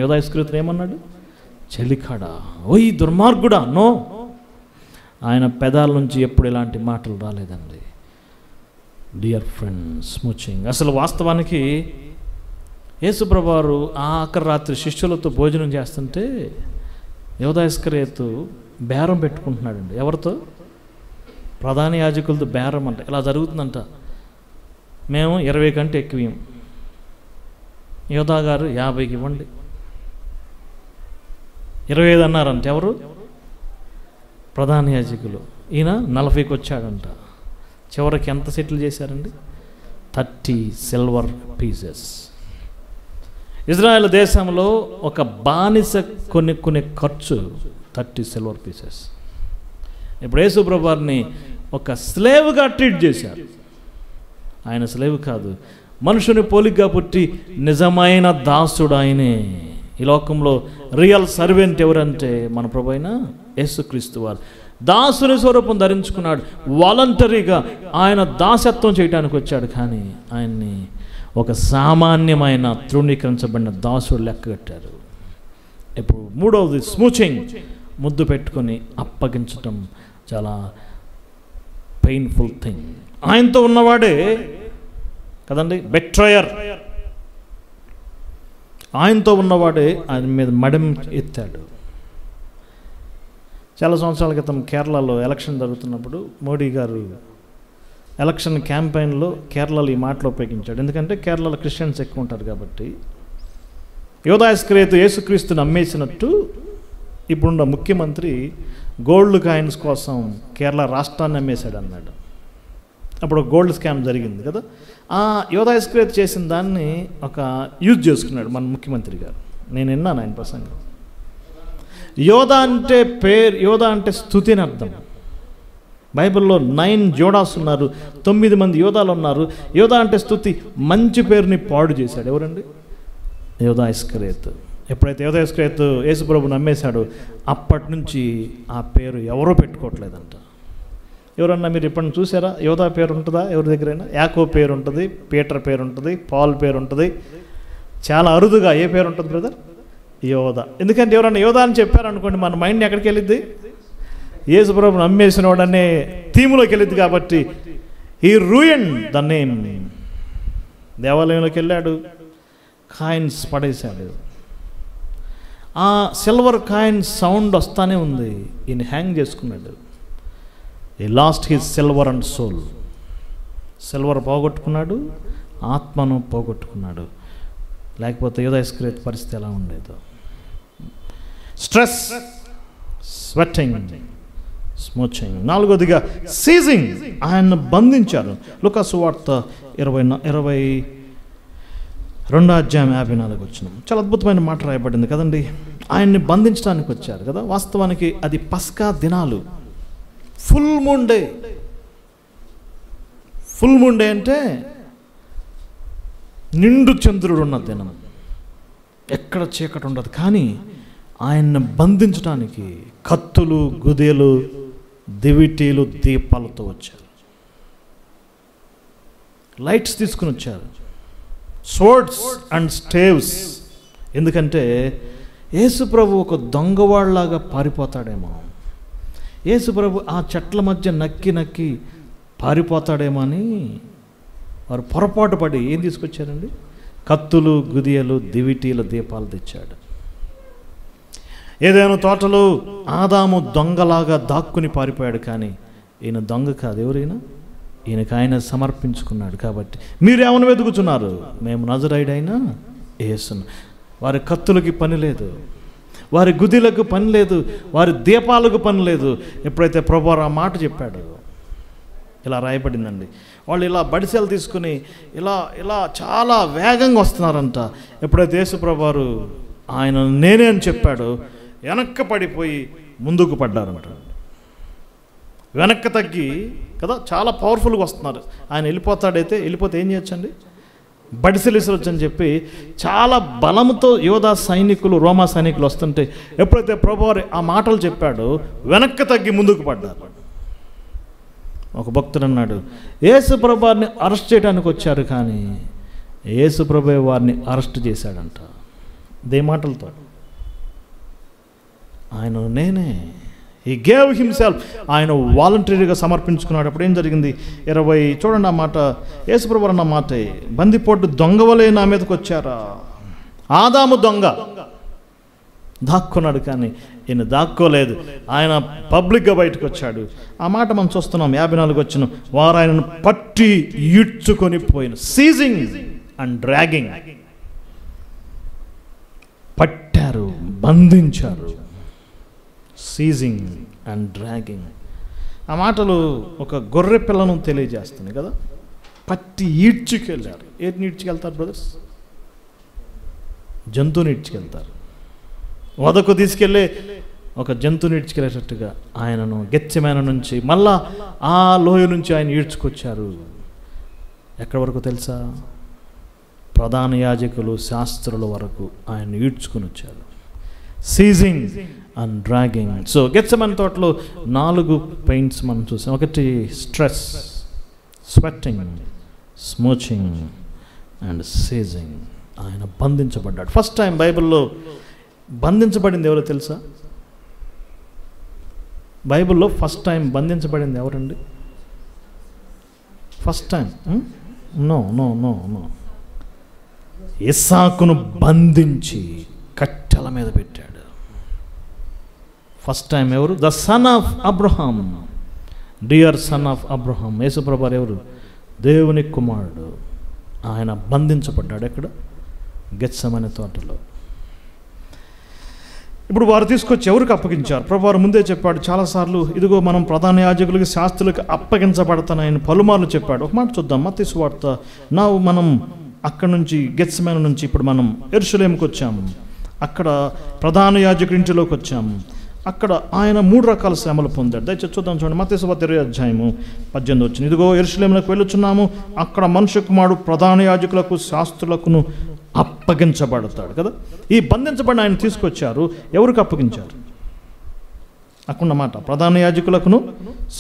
యోధా ఇస్కరియోతు ఏమన్నాడు? చెలికాడా, ఓయ్ దుర్మార్గుడా. నో, ఆయన పెదాల నుంచి ఎప్పుడు ఇలాంటి మాటలు రాలేదండి. Dear friend, smooching. అసలు వాస్తవానికి యేసుప్రభువారు ఆఖరి రాత్రి శిష్యులతో భోజనం చేస్తుంటే యోధా ఇస్కరియోతు బేరం పెట్టుకుంటున్నాడండి. ఎవరితో? ప్రధాన యాజకులతో బేరం అంట. ఇలా జరుగుతుందంట. మేము 20 కంటే ఎక్కువ, యోధా గారు 50కి ఇవ్వండి. 25 అన్నారంట. ఎవరు? ప్రధాన యాజకులు. ఈయన 40కి వచ్చాడంట. చివరికి ఎంత సెటిల్ చేశారండి? 30 సిల్వర్ పీసెస్. ఇజ్రాయెల్ దేశంలో ఒక బానిస కొనుక్కునే ఖర్చు 30 సిల్వర్ పీసెస్. ఇప్పుడు యేసు ప్రభువారిని ఒక స్లేవ్గా ట్రీట్ చేశారు. ఆయన స్లేవ్ కాదు, మనుషుని పోలికగా పుట్టి నిజమైన దాసుడు ఆయనే. ఈ లోకంలో రియల్ సర్వెంట్ ఎవరంటే మన ప్రభు అయిన యేసుక్రీస్తు వారు. దాసుని స్వరూపం ధరించుకున్నాడు. వాలంటరీగా ఆయన దాసత్వం చేయడానికి వచ్చాడు. కానీ ఆయన్ని ఒక సామాన్యమైన తృణీకరించబడిన దాసుడు లెక్క కట్టారు. ఇప్పుడు మూడవది స్మూచింగ్, ముద్దు పెట్టుకొని అప్పగించటం చాలా పెయిన్ఫుల్ థింగ్. ఆయనతో ఉన్నవాడే కదండి బెట్రయర్. ఆయనతో ఉన్నవాడే ఆయన మీద మడం ఎత్తాడు. చాలా సంవత్సరాల క్రితం కేరళలో ఎలక్షన్ జరుగుతున్నప్పుడు మోడీ గారు ఎలక్షన్ క్యాంపెయిన్లో కేరళలో ఈ మాటలు ఉపయోగించాడు. ఎందుకంటే కేరళలో క్రిస్టియన్స్ ఎక్కువ ఉంటారు కాబట్టి. యోధా ఇస్కరియోతు యేసుక్రీస్తుని అమ్మేసినట్టు ఇప్పుడున్న ముఖ్యమంత్రి గోల్డ్ కాయిన్స్ కోసం కేరళ రాష్ట్రాన్ని అమ్మేశాడు అన్నాడు. అప్పుడు గోల్డ్ స్కామ్ జరిగింది కదా. ఆ యోధా ఇస్కరియోతు చేసిన దాన్ని ఒక యూజ్ చేసుకున్నాడు మన ముఖ్యమంత్రి గారు. నేను విన్నాను ఆయన ప్రసంగం. యోధా అంటే యోధా అంటే స్తుతి అని అర్థం. బైబిల్లో 9 జోడాస్ ఉన్నారు, 9 మంది యోధాలు ఉన్నారు. యోధా అంటే స్తుతి. మంచి పేరుని పాడు చేశాడు. ఎవరండి? యోధా ఇస్కరియోతు. ఎప్పుడైతే యోధా ఇస్కరియోతు యేసుప్రభుని నమ్మేశాడో అప్పటి నుంచి ఆ పేరు ఎవరో పెట్టుకోవట్లేదంట. ఎవరన్నా మీరు ఎప్పుడన్నా చూసారా? యోధా పేరు ఉంటుందా ఎవరి దగ్గరైనా? యాకో పేరు ఉంటుంది, పీటర్ పేరు ఉంటుంది, పాల్ పేరు ఉంటుంది. చాలా అరుదుగా ఏ పేరు ఉంటుంది బ్రదర్? యోధా. ఎందుకంటే ఎవరన్నా యోధా అని చెప్పారనుకోండి, మన మైండ్ ఎక్కడికి వెళ్ళిద్ది? యేసుప్రభుని నమ్మేసిన వాడనే థీములోకి వెళ్ళిద్ది. కాబట్టి ఈ రూయిన్ ద నేమ్. దేవాలయంలోకి వెళ్ళాడు, కాయిన్స్ పడేశాడు. ఆ సిల్వర్ కాయిన్ సౌండ్ వస్తానే ఉంది. ఈయన హ్యాంగ్ చేసుకున్నాడు. ఈ lost his silver and soul. Silver పోగొట్టుకున్నాడు, ఆత్మను పోగొట్టుకున్నాడు. లేకపోతే యోధా ఇస్కరియోతు పరిస్థితి ఎలా ఉండేదో. Stress, sweating, smooching. నాలుగోదిగా సీజింగ్. ఆయన్ను బంధించారు. లూకా సువార్త 22వ అధ్యాయం 54వ వచనం. చాలా అద్భుతమైన మాట రాయబడింది కదండి. ఆయన్ని బంధించడానికి వచ్చారు కదా. వాస్తవానికి అది పస్కా దినాలు, full moon day. Full moon day అంటే నిండు చంద్రుడు ఉన్న దినం, ఎక్కడ చీకటి ఉండదు. కానీ ఆయన్ని బంధించడానికి కత్తులు, గుదేలు, దివిటీలు దీపాలతో వచ్చారు. లైట్స్ తీసుకుని వచ్చారు. Swords and staves. ఎందుకంటే యేసుప్రభు ఒక దొంగవాళ్లాగా పారిపోతాడేమో, యేసుప్రభు ఆ చెట్ల మధ్య నక్కి నక్కి పారిపోతాడేమో అని వారు పొరపాటు పడి ఏం తీసుకొచ్చారండి? కత్తులు, గుదియలు, దివిటీల దీపాలు తెచ్చాడు. ఏదైనా తోటలో ఆదాము దొంగలాగా దాక్కుని పారిపోయాడు, కానీ ఈయన దొంగ కాదు. ఎవరైనా ఈయనకు ఆయన సమర్పించుకున్నాడు. కాబట్టి మీరేమని వెతుకుతున్నారు? మేము నజరేయుడైన యేసును. వారి కత్తులకి పని లేదు, వారి గుదిలకు పని లేదు, వారి దీపాలకు పని లేదు. ఎప్పుడైతే ప్రభువారు ఆ మాట చెప్పాడు, ఇలా రాయబడిందండి, వాళ్ళు ఇలా బడిసెలు తీసుకుని ఇలా ఇలా చాలా వేగంగా వస్తున్నారంట. ఎప్పుడైతే యేసు ప్రభువారు ఆయన నేనే అని చెప్పాడు, వెనక్కి పడిపోయి ముందుకు పడ్డారంట. వెనక్కి తగ్గి కదా, చాలా పవర్ఫుల్గా వస్తున్నారు. ఆయన వెళ్ళిపోతే ఏం చేయొచ్చండి? బడిసెలిసరొచ్చు అని చెప్పి చాలా బలంతో యోధా సైనికులు, రోమా సైనికులు వస్తుంటే ఎప్పుడైతే ప్రభువారు ఆ మాటలు చెప్పాడో వెనక్కి తగ్గి ముందుకు పడ్డారు. ఒక భక్తుడు అన్నాడు, యేసు ప్రభువారిని అరెస్ట్ చేయడానికి వచ్చారు, కానీ యేసు ప్రభు వారిని అరెస్ట్ చేశాడంట. దే మాటలతో ఆయన నేనే, హీ గేవ్ హిమ్సెల్ఫ్, ఆయన వాలంటరీగా సమర్పించుకున్నాడు. అప్పుడు ఏం జరిగింది? 20 చూడండి ఆ మాట, యేసు ప్రభువు అన్న మాట, బందిపోటు దొంగవలే నా మీదకి వచ్చారా. ఆదాము దొంగ దాక్కున్నాడు, కానీ ఈయన దాక్కోలేదు. ఆయన పబ్లిక్గా బయటకు వచ్చాడు. ఆ మాట మనం చూస్తున్నాం. 54 వచ్చిన వారు ఆయనను పట్టి ఈడ్చుకొని పోయిన, సీజింగ్ అండ్ డ్రాగింగ్. పట్టారు, బంధించారు. Seizing and dragging. ఆ మాటలు ఒక గొర్రె పిల్లను తెలియజేస్తున్నాయి కదా. పట్టి ఈడ్చుకెళ్ళారు. ఏటిని ఈడ్చుకెళ్తారు బ్రదర్స్? జంతువుని ఈడ్చుకెళ్తారు. వదకు తీసుకెళ్ళి ఒక జంతువుని ఈడ్చుకెళ్ళేటట్టుగా ఆయనను గెత్సెమనే నుంచి మళ్ళా ఆ లోయ నుంచి ఆయన ఈడ్చుకొచ్చారు. ఎక్కడి వరకు తెలుసా? ప్రధాన యాజకులు, శాస్త్రుల వరకు ఆయన ఈడ్చుకుని వచ్చారు. Seizing and dragging. So Gethsemane తోటలో 4 పెయింట్స్ మనం చూసాం. ఒకటి స్ట్రెస్, స్వెట్టింగ్, స్మోచింగ్ అండ్ సీజింగ్. ఆయన బంధించబడ్డాడు. ఫస్ట్ టైం బైబిల్లో బంధించబడింది ఎవరో తెలుసా? బైబిల్లో ఫస్ట్ టైం బంధించబడింది ఎవరండి? First time no no no no ఇస్సాకును బంధించి కట్టెల మీద పెట్టాడు. ఫస్ట్ టైం ఎవరు? The son of Abraham, dear son of Abraham. యేసుప్రభువారు ఎవరు? దేవుని కుమారుడు. ఆయన బంధించబడ్డాడు. ఎక్కడ? గెత్సెమనే తోటలో. ఇప్పుడు వారు తీసుకొచ్చి ఎవరికి అప్పగించారు? ప్రభువారు ముందే చెప్పాడు చాలాసార్లు, ఇదిగో మనం ప్రధాన యాజకులకి, శాస్త్రులకి అప్పగించబడతానని పలుమార్లు చెప్పాడు. ఒక మాట చూద్దాం, మత్తయి సువార్త. మనం అక్కడి నుంచి గెత్సెమనే నుంచి ఇప్పుడు మనం యెరూషలేముకి వచ్చాము. అక్కడ ప్రధాన యాజకుడి ఇంటిలోకి వచ్చాము. అక్కడ ఆయన 3 రకాల శ్రమలు పొందాడు. దయచేసి చూద్దాం, చూడండి. మత్తయి సువార్త 20:18 వచ్చింది. ఇదిగో యెరూషలేములకు వెళ్ళుచున్నాము, అక్కడ మనుష్య కుమారుడు ప్రధాన యాజకులకు, శాస్త్రులకును అప్పగించబడతాడు కదా. ఈ బంధించబడిన ఆయన తీసుకొచ్చారు. ఎవరికి అప్పగించారు? అక్కడున్నమాట, ప్రధాన యాజకులకును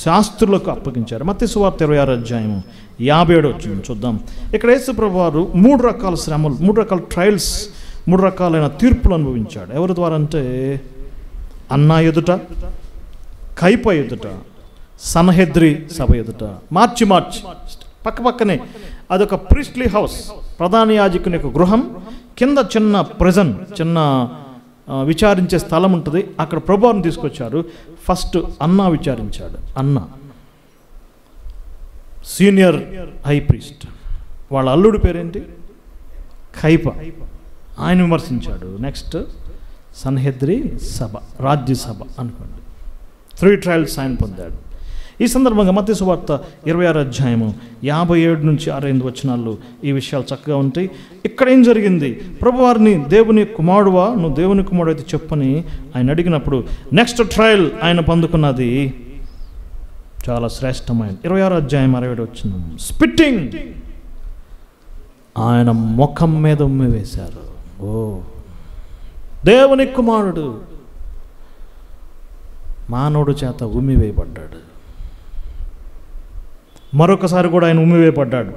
శాస్త్రులకు అప్పగించారు. మత్తయి సువార్త 26:57 వచ్చింది. చూద్దాం. ఇక్కడ యేసు ప్రభువారు 3 రకాల శ్రమలు, 3 రకాల ట్రయల్స్, 3 రకాలైన తీర్పులు అనుభవించాడు. ఎవరి ద్వారా అంటే అన్నా ఎదుట, కైప ఎదుట, సన్హెద్రి సభ ఎదుట. మార్చి పక్క పక్కనే అదొక ప్రీస్ట్లీ హౌస్, ప్రధాన యాజకుని యొక్క గృహం. కింద చిన్న ప్రెజన్, చిన్న విచారించే స్థలం ఉంటుంది. అక్కడ ప్రభువుని తీసుకొచ్చారు. ఫస్ట్ అన్నా విచారించాడు. అన్నా సీనియర్ హై ప్రీస్ట్, వాళ్ళ అల్లుడి పేరేంటి? కైప. ఆయన విమర్శించాడు. నెక్స్ట్ సన్హెద్రి సభ, రాజ్యసభ అనుకోండి. 3 ట్రయల్స్ ఆయన పొందాడు. ఈ సందర్భంగా మత్తయి సువార్త 26:57 నుంచి 68 వచనాల్లో ఈ విషయాలు చక్కగా ఉంటాయి. ఇక్కడ ఏం జరిగింది? ప్రభువారిని దేవుని కుమారుడువా, నువ్వు దేవుని కుమారుడు అయితే చెప్పని ఆయన అడిగినప్పుడు నెక్స్ట్ ట్రయల్ ఆయన పొందుకున్నది చాలా శ్రేష్టమైన 26:67 వచనం. స్పిట్టింగ్. ఆయన ముఖం మీద ఉమ్మి వేశారు. ఓ దేవుని కుమారుడు మానవుడు చేత ఉమ్మివేయబడ్డాడు. మరొకసారి కూడా ఆయన ఉమ్మివేయబడ్డాడు.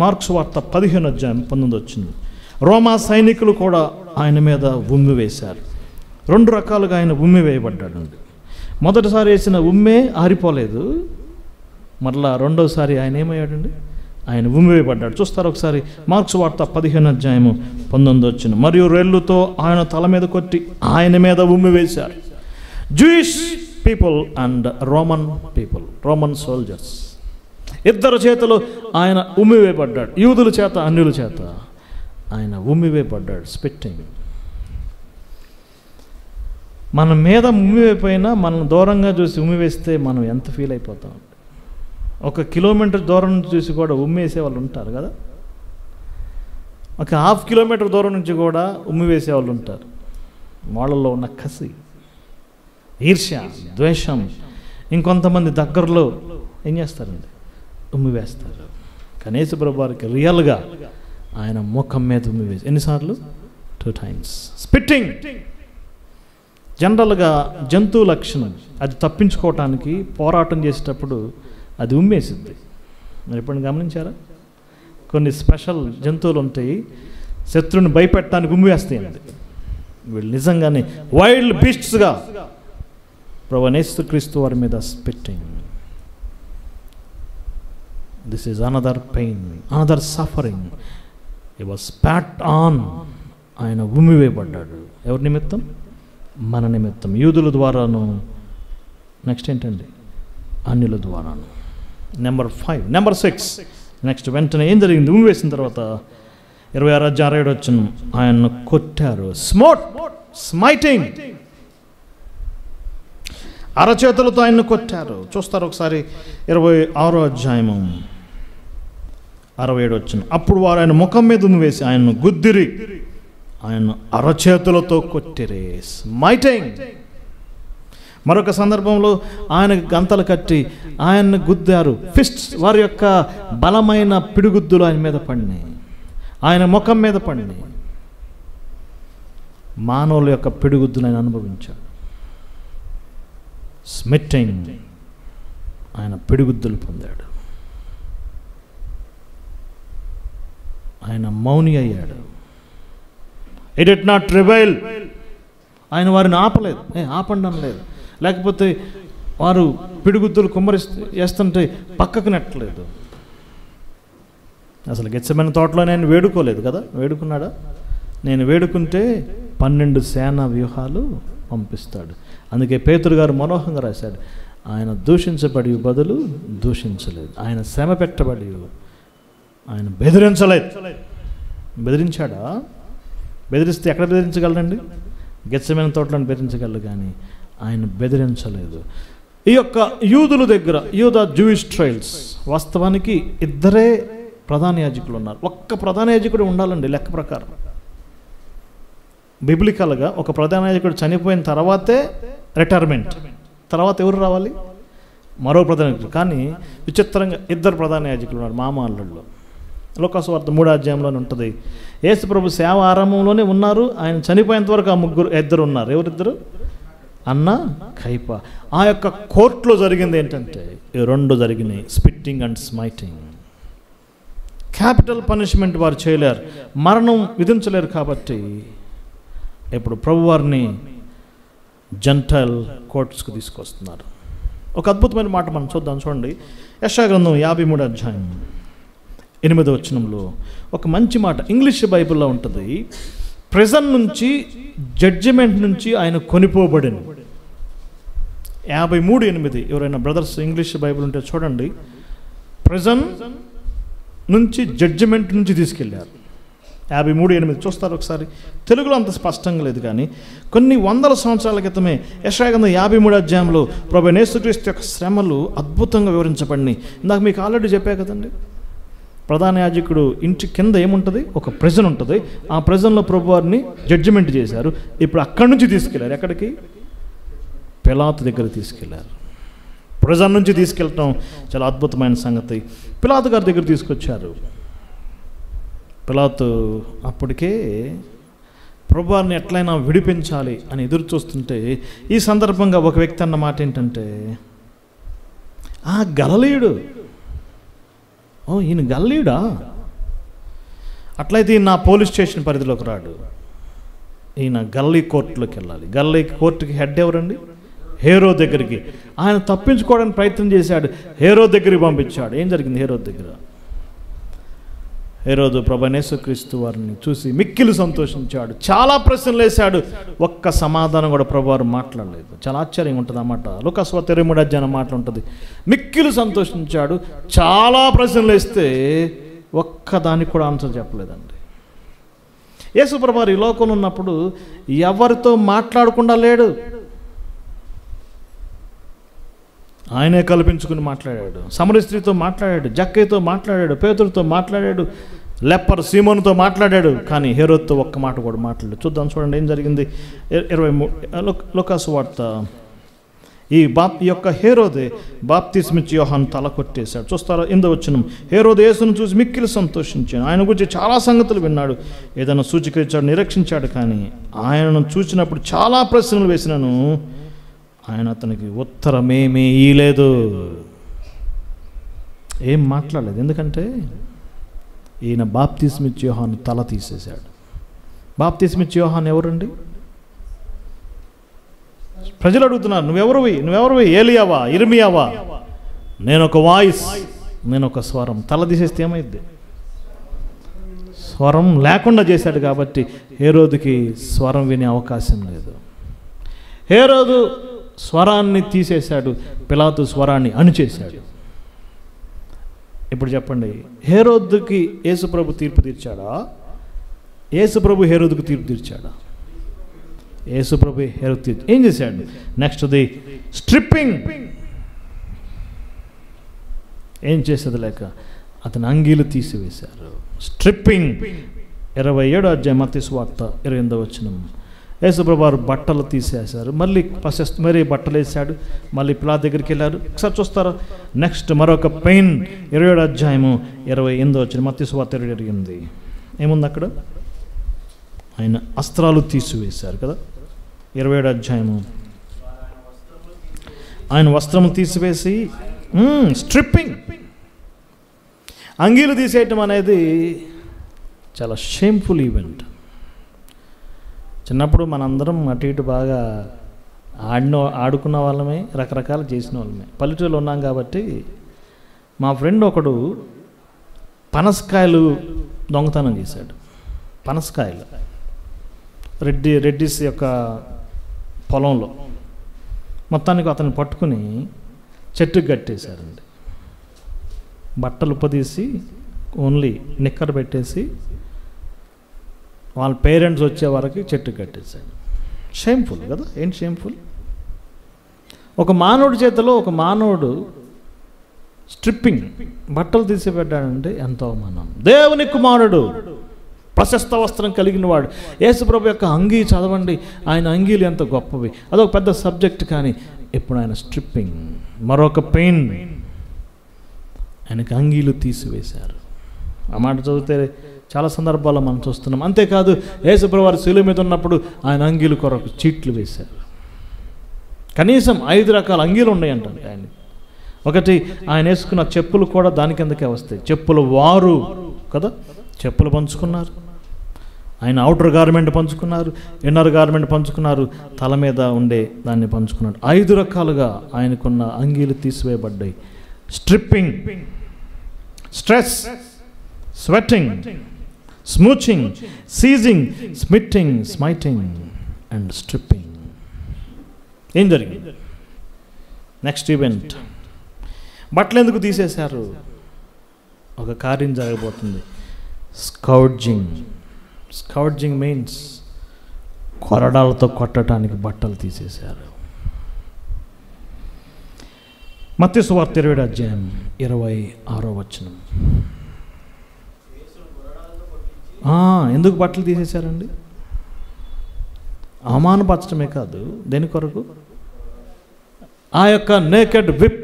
మార్క్స్ వార్త 15:19 రోమా సైనికులు కూడా ఆయన మీద ఉమ్మివేశారు. 2 రకాలుగా ఆయన ఉమ్మివేయబడ్డాడు. మొదటిసారి వేసిన ఉమ్మే ఆరిపోలేదు, మరలా రెండోసారి ఆయన ఏమయ్యాడండి? ఆయన ఉమ్మివేయబడ్డాడు. చూస్తారు ఒకసారి మార్క్స్ వార్త 15:19 మరియు రెల్లుతో ఆయన తల మీద కొట్టి ఆయన మీద ఉమ్మివేశారు. Jewish people and Roman soldiers, ఇద్దరు చేతులు ఆయన ఉమ్మివేయబడ్డాడు. యూదుల చేత అన్యుల చేత ఆయన ఉమ్మివేయబడ్డాడు. స్పిట్టింగ్. మన మీద ఉమ్మివేయిపోయినా మనం దూరంగా చూసి ఉమ్మివేస్తే మనం ఎంత ఫీల్ అయిపోతాం. 1 కిలోమీటర్ దూరం నుంచి చూసి కూడా ఉమ్మేసే వాళ్ళు ఉంటారు కదా, 1/2 కిలోమీటర్ దూరం నుంచి కూడా ఉమ్మివేసే వాళ్ళు ఉంటారు. వాళ్ళల్లో ఉన్న కసి, ఈర్ష్య, ద్వేషం. ఇంకొంతమంది దగ్గరలో ఏం చేస్తారండి? ఉమ్మివేస్తారు. కానీ యేసుప్రభు వారికి రియల్గా ఆయన ముఖం మీద ఉమ్మివేసి ఎన్నిసార్లు? 2 times. స్పిట్టింగ్ జనరల్గా జంతువు లక్షణం. అది తప్పించుకోవటానికి పోరాటం చేసేటప్పుడు అది ఉమ్మేసిద్ది. మీరు ఎప్పుడు గమనించారా? కొన్ని స్పెషల్ జంతువులు ఉంటాయి, శత్రువుని భయపెట్టడానికి ఉమ్మివేస్తాయండి. వీళ్ళు నిజంగానే వైల్డ్ బీస్ట్స్గా ప్రభువైన యేసుక్రీస్తు వారి మీద spitting. This is another pain, another suffering. He was spot on. ఆయన ఉమ్మివేయబడ్డాడు. ఎవరి నిమిత్తం? మన నిమిత్తం. యూదుల ద్వారాను, నెక్స్ట్ ఏంటండి? అన్యుల ద్వారాను. నెంబర్ 5. నెంబర్ 6 నెక్స్ట్ వెంటనే ఏం జరిగింది? ఉమ్మివేసిన తర్వాత 26:6 ఆయన్ను కొట్టారు. స్మైటింగ్. అరచేతులతో ఆయన్ను కొట్టారు. చూస్తారు ఒకసారి 26:67 అప్పుడు వారు ఆయన ముఖం మీద ఉమ్మివేసి ఆయన్ను గుద్దిరి, ఆయన అరచేతులతో కొట్టిరి. స్మైటింగ్. మరొక సందర్భంలో ఆయనకు గంతలు కట్టి ఆయన్ని గుద్దారు. ఫిస్ట్స్, వారి యొక్క బలమైన పిడిగుద్దులు ఆయన మీద పడినాయి, ఆయన ముఖం మీద పడినాయి. మానవుల యొక్క పిడిగుద్దులు ఆయన అనుభవించాడు. స్మిట్టింగ్. ఆయన పిడిగుద్దులు పొందాడు. ఆయన మౌని అయ్యాడు. He did not rebel. ఆయన వారిని ఆపలేదు, ఆపండి అనలేదు. లేకపోతే వారు పిడిగుద్దులు వేస్తుంటే పక్కకు నెట్టలేదు. అసలు గెత్సెమనే తోటలోనే ఆయన వేడుకోలేదు కదా. వేడుకున్నాడా? నేను వేడుకుంటే 12 సేనా వ్యూహాలు పంపిస్తాడు. అందుకే పేతురు గారు మనోహంగా రాశాడు, ఆయన దూషించబడి బదులు దూషించలేదు, ఆయన శ్రమ పెట్టబడి ఆయన బెదిరించలేదు. బెదిరించాడా? బెదిరిస్తే ఎక్కడ బెదిరించగలరండి? గెత్సెమనే తోటలను బెదిరించగలరు, కానీ ఆయన బెదిరించలేదు. ఈ యొక్క యూదుల దగ్గర జూయిష్ ట్రయల్స్, వాస్తవానికి 2 ప్రధాన యాజకులు ఉన్నారు. ఒక్క ప్రధాన యాజకుడు ఉండాలండి లెక్క ప్రకారం. బిబ్లికల్గా ఒక ప్రధాన యాజకుడు చనిపోయిన తర్వాతే రిటైర్మెంట్, తర్వాత ఎవరు రావాలి? మరో ప్రధాన యాజకుడు. కానీ విచిత్రంగా 2 ప్రధాన యాజకులు ఉన్నారు మామాళ్ళలో. లోకాసు వార్త 3 ఉంటుంది. యేసుప్రభు సేవ ఆరంభంలోనే ఉన్నారు, ఆయన చనిపోయేంత వరకు ఆ 2 ఉన్నారు. ఎవరిద్దరు? అన్న, కైప. ఆ యొక్క కోర్టులో జరిగింది ఏంటంటే 2 జరిగినాయి, స్పిట్టింగ్ అండ్ స్మైటింగ్. క్యాపిటల్ పనిష్మెంట్ వారు చేయలేరు, మరణం విధించలేరు. కాబట్టి ఇప్పుడు ప్రభువారిని జెంటైల్ కోర్ట్స్కు తీసుకొస్తున్నారు. ఒక అద్భుతమైన మాట మనం చూద్దాం. చూడండి, యెషయా గ్రంథం 53:8 ఒక మంచి మాట ఇంగ్లీష్ బైబిల్లో ఉంటుంది. ప్రెజెంట్ నుంచి, జడ్జిమెంట్ నుంచి ఆయన కొనిపోబడిన. 53:8 ఎవరైనా బ్రదర్స్ ఇంగ్లీష్ బైబిల్ ఉంటే చూడండి. ప్రెజెంట్ నుంచి, జడ్జిమెంట్ నుంచి తీసుకెళ్ళారు. 53:8 చూస్తారు ఒకసారి. తెలుగులో అంత స్పష్టంగా లేదు, కానీ కొన్ని వందల సంవత్సరాల క్రితమే యెషయా గ్రంథం 53 ప్రభువైన యేసుక్రీస్తు యొక్క శ్రమలు అద్భుతంగా వివరించబడినాయి. ఇందాక మీకు ఆల్రెడీ చెప్పా కదండి, ప్రధాన యాజకుడు ఇంటి కింద ఏముంటుంది? ఒక ప్రెజన్ ఉంటుంది. ఆ ప్రెజన్లో ప్రభువారిని జడ్జిమెంట్ చేశారు. ఇప్పుడు అక్కడి నుంచి తీసుకెళ్లారు. ఎక్కడికి? పిలాతు దగ్గర తీసుకెళ్లారు. ప్రెజన్ నుంచి తీసుకెళ్ళటం చాలా అద్భుతమైన సంగతి. పిలాతు గారి దగ్గర తీసుకొచ్చారు. పిలాతు అప్పటికే ప్రభువారిని ఎట్లయినా విడిపించాలి అని ఎదురు చూస్తుంటే ఈ సందర్భంగా ఒక వ్యక్తి అన్న మాట ఏంటంటే, గలిలయుడు, ఈయన గలిలయుడా, అట్లయితే ఈయన నా పోలీస్ స్టేషన్ పరిధిలోకి రాడు, ఈయన గల్లీ కోర్టులోకి వెళ్ళాలి. గల్లీ కోర్టుకి హెడ్ ఎవరండి? హేరోదు దగ్గరికి. ఆయన తప్పించుకోవడానికి ప్రయత్నం చేశాడు, హేరోదు దగ్గరికి పంపించాడు. ఏం జరిగింది హేరోదు దగ్గర? హేరోదు ప్రభువైన యేసుక్రీస్తు వారిని చూసి మిక్కిలి సంతోషించాడు, చాలా ప్రశ్నలు వేశాడు, ఒక్క సమాధానం కూడా ప్రభువారు మాట్లాడలేదు. చాలా ఆశ్చర్యంగా ఉంటుంది అన్నమాట. లూకా సువార్త 23వ అధ్యాయం మాటలు ఉంటుంది. మిక్కిలి సంతోషించాడు, చాలా ప్రశ్నలు వేస్తే ఒక్కదానికి కూడా ఆన్సర్ చెప్పలేదండి. యేసు ప్రభువారు ఈ లోకంలో ఉన్నప్పుడు ఎవరితో మాట్లాడకుండా లేడు, ఆయనే కల్పించుకుని మాట్లాడాడు. సమరయ స్త్రీతో మాట్లాడాడు, జక్కయ్యతో మాట్లాడాడు, పేతురుతో మాట్లాడాడు, లెప్పర్ సీమోనుతో మాట్లాడాడు. కానీ హేరోదుతో ఒక్క మాట కూడా మాట్లాడాడు. చూద్దాం, చూడండి ఏం జరిగింది. 23 లూకా సువార్త. ఈ యొక్క హేరోదే బాప్తిస్మిచ్చి యోహాను తల కొట్టేశాడు. చూస్తారా 8వ వచనం. హేరోదు యేసును చూసి మిక్కిలి సంతోషించాడు, ఆయన గురించి చాలా సంగతులు విన్నాడు, ఏదైనా సూచిక ఇచ్చాడు, నిరీక్షించాడు. కానీ ఆయనను చూసినప్పుడు చాలా ప్రశ్నలు వేసినను ఆయన అతనికి ఉత్తరమేమీ ఇయ్యలేదు, ఏం మాట్లాడలేదు. ఎందుకంటే ఈయన బాప్తిస్మిచ్చి యోహాను తల తీసేశాడు. బాప్తిస్మిచ్చి యోహాను ఎవరండి? ప్రజలు అడుగుతున్నారు, నువ్వెవరువి? ఏలియావా, ఇర్మియావా? నేను ఒక వాయిస్, నేను ఒక స్వరం. తల తీసేస్తే ఏమైంది? స్వరం లేకుండా చేశాడు కాబట్టి హేరోదుకి స్వరం వినే అవకాశం లేదు. హేరోదు స్వరాన్ని తీసేశాడు, పిలాతు స్వరాన్ని అణిచేశాడు. ఇప్పుడు చెప్పండి, హేరోదుకి యేసుప్రభు తీర్పు తీర్చాడా? యేసుప్రభు హేరోదుకు తీర్పు తీర్చాడా? యేసుప్రభు హేరోదు తీర్పు. ఏం చేశాడు? Next the stripping. ఏం చేసేది లేక అతని అంగీలు తీసివేశారు. స్ట్రిప్పింగ్. 27వ అధ్యాయం మత్తయి సువార్త 28వ వచనం. యేసుప్రభు వారు బట్టలు తీసేశారు, మళ్ళీ మరి బట్టలు వేసాడు, మళ్ళీ పిలాతు దగ్గరికి వెళ్ళారు. ఒకసారి చూస్తారా? నెక్స్ట్ మరొక పెయిన్. 27వ అధ్యాయము 28వ వచనం మత్తయి సువార్త 28. ఏముంది అక్కడ? ఆయన అస్త్రాలు తీసివేశారు కదా. 27వ అధ్యాయము. ఆయన వస్త్రము తీసివేసి స్ట్రిప్పింగ్. అంగీలు తీసేయటం అనేది చాలా షేమ్ఫుల్ ఈవెంట్. చిన్నప్పుడు మనందరం అటు ఇటు బాగా ఆడుకున్న వాళ్ళమే, రకరకాలు చేసిన వాళ్ళమే. పల్లెటూరులో ఉన్నాం కాబట్టి మా ఫ్రెండ్ ఒకడు పనసకాయలు దొంగతనం చేశాడు. పనసకాయలు రెడ్డిస్ యొక్క పొలంలో. మొత్తానికి అతను పట్టుకుని చెట్టుకు కట్టేశారండి. బట్టలు ఉప్పదీసి ఓన్లీ నిక్కర పెట్టేసి వాళ్ళ పేరెంట్స్ వచ్చే వరకు చెట్టు కట్టేశాడు. షేమ్ఫుల్ కదా. ఏంటి షేమ్ఫుల్? ఒక మానవుడి చేతిలో ఒక మానవుడు స్ట్రిప్పింగ్, బట్టలు తీసిపెట్టాడంటే ఎంతో అవమానం. దేవుని కుమారుడు, ప్రశస్త వస్త్రం కలిగిన వాడు. యేసుప్రభు యొక్క అంగీ చదవండి, ఆయన అంగీలు ఎంత గొప్పవి, అదొక పెద్ద సబ్జెక్ట్. కానీ ఇప్పుడు ఆయన స్ట్రిప్పింగ్, మరొక పెయిన్, ఆయనకు అంగీలు తీసివేశారు. ఆ మాట చదివితే చాలా సందర్భాల్లో మనం చూస్తున్నాం. అంతేకాదు యేసుప్రభు వారు శిలువ మీద ఉన్నప్పుడు ఆయన అంగీలు కొరకు చీట్లు వేశారు. కనీసం 5 రకాల అంగీలు ఉన్నాయంట ఆయన. ఒకటి, ఆయన వేసుకున్న చెప్పులు కూడా దాని కిందకే వస్తాయి. చెప్పులు వారు కదా, చెప్పులు పంచుకున్నారు. ఆయన అవుటర్ గార్మెంట్ పంచుకున్నారు, ఇన్నర్ గార్మెంట్ పంచుకున్నారు, తల మీద ఉండే దాన్ని పంచుకున్నాడు. 5 రకాలుగా ఆయనకున్న అంగీలు తీసివేయబడ్డాయి. Stripping, stress, sweating, smooching, seizing, smiting and stripping. ఏం జరిగింది? Next event. బట్టలు ఎందుకు తీసేశారు? ఒక కార్యం జరగబోతుంది. స్కౌడ్జింగ్. స్కౌడ్జింగ్ మీన్స్ కొరడాలతో కొట్టడానికి బట్టలు తీసేశారు. మత్తయి సువార్త 27వ అధ్యాయం 26వ వచనం. ఎందుకు బట్టలు తీసేశారండి? అవమానపరచడమే కాదు, దేని కొరకు? ఆ యొక్క నేకెడ్ విప్,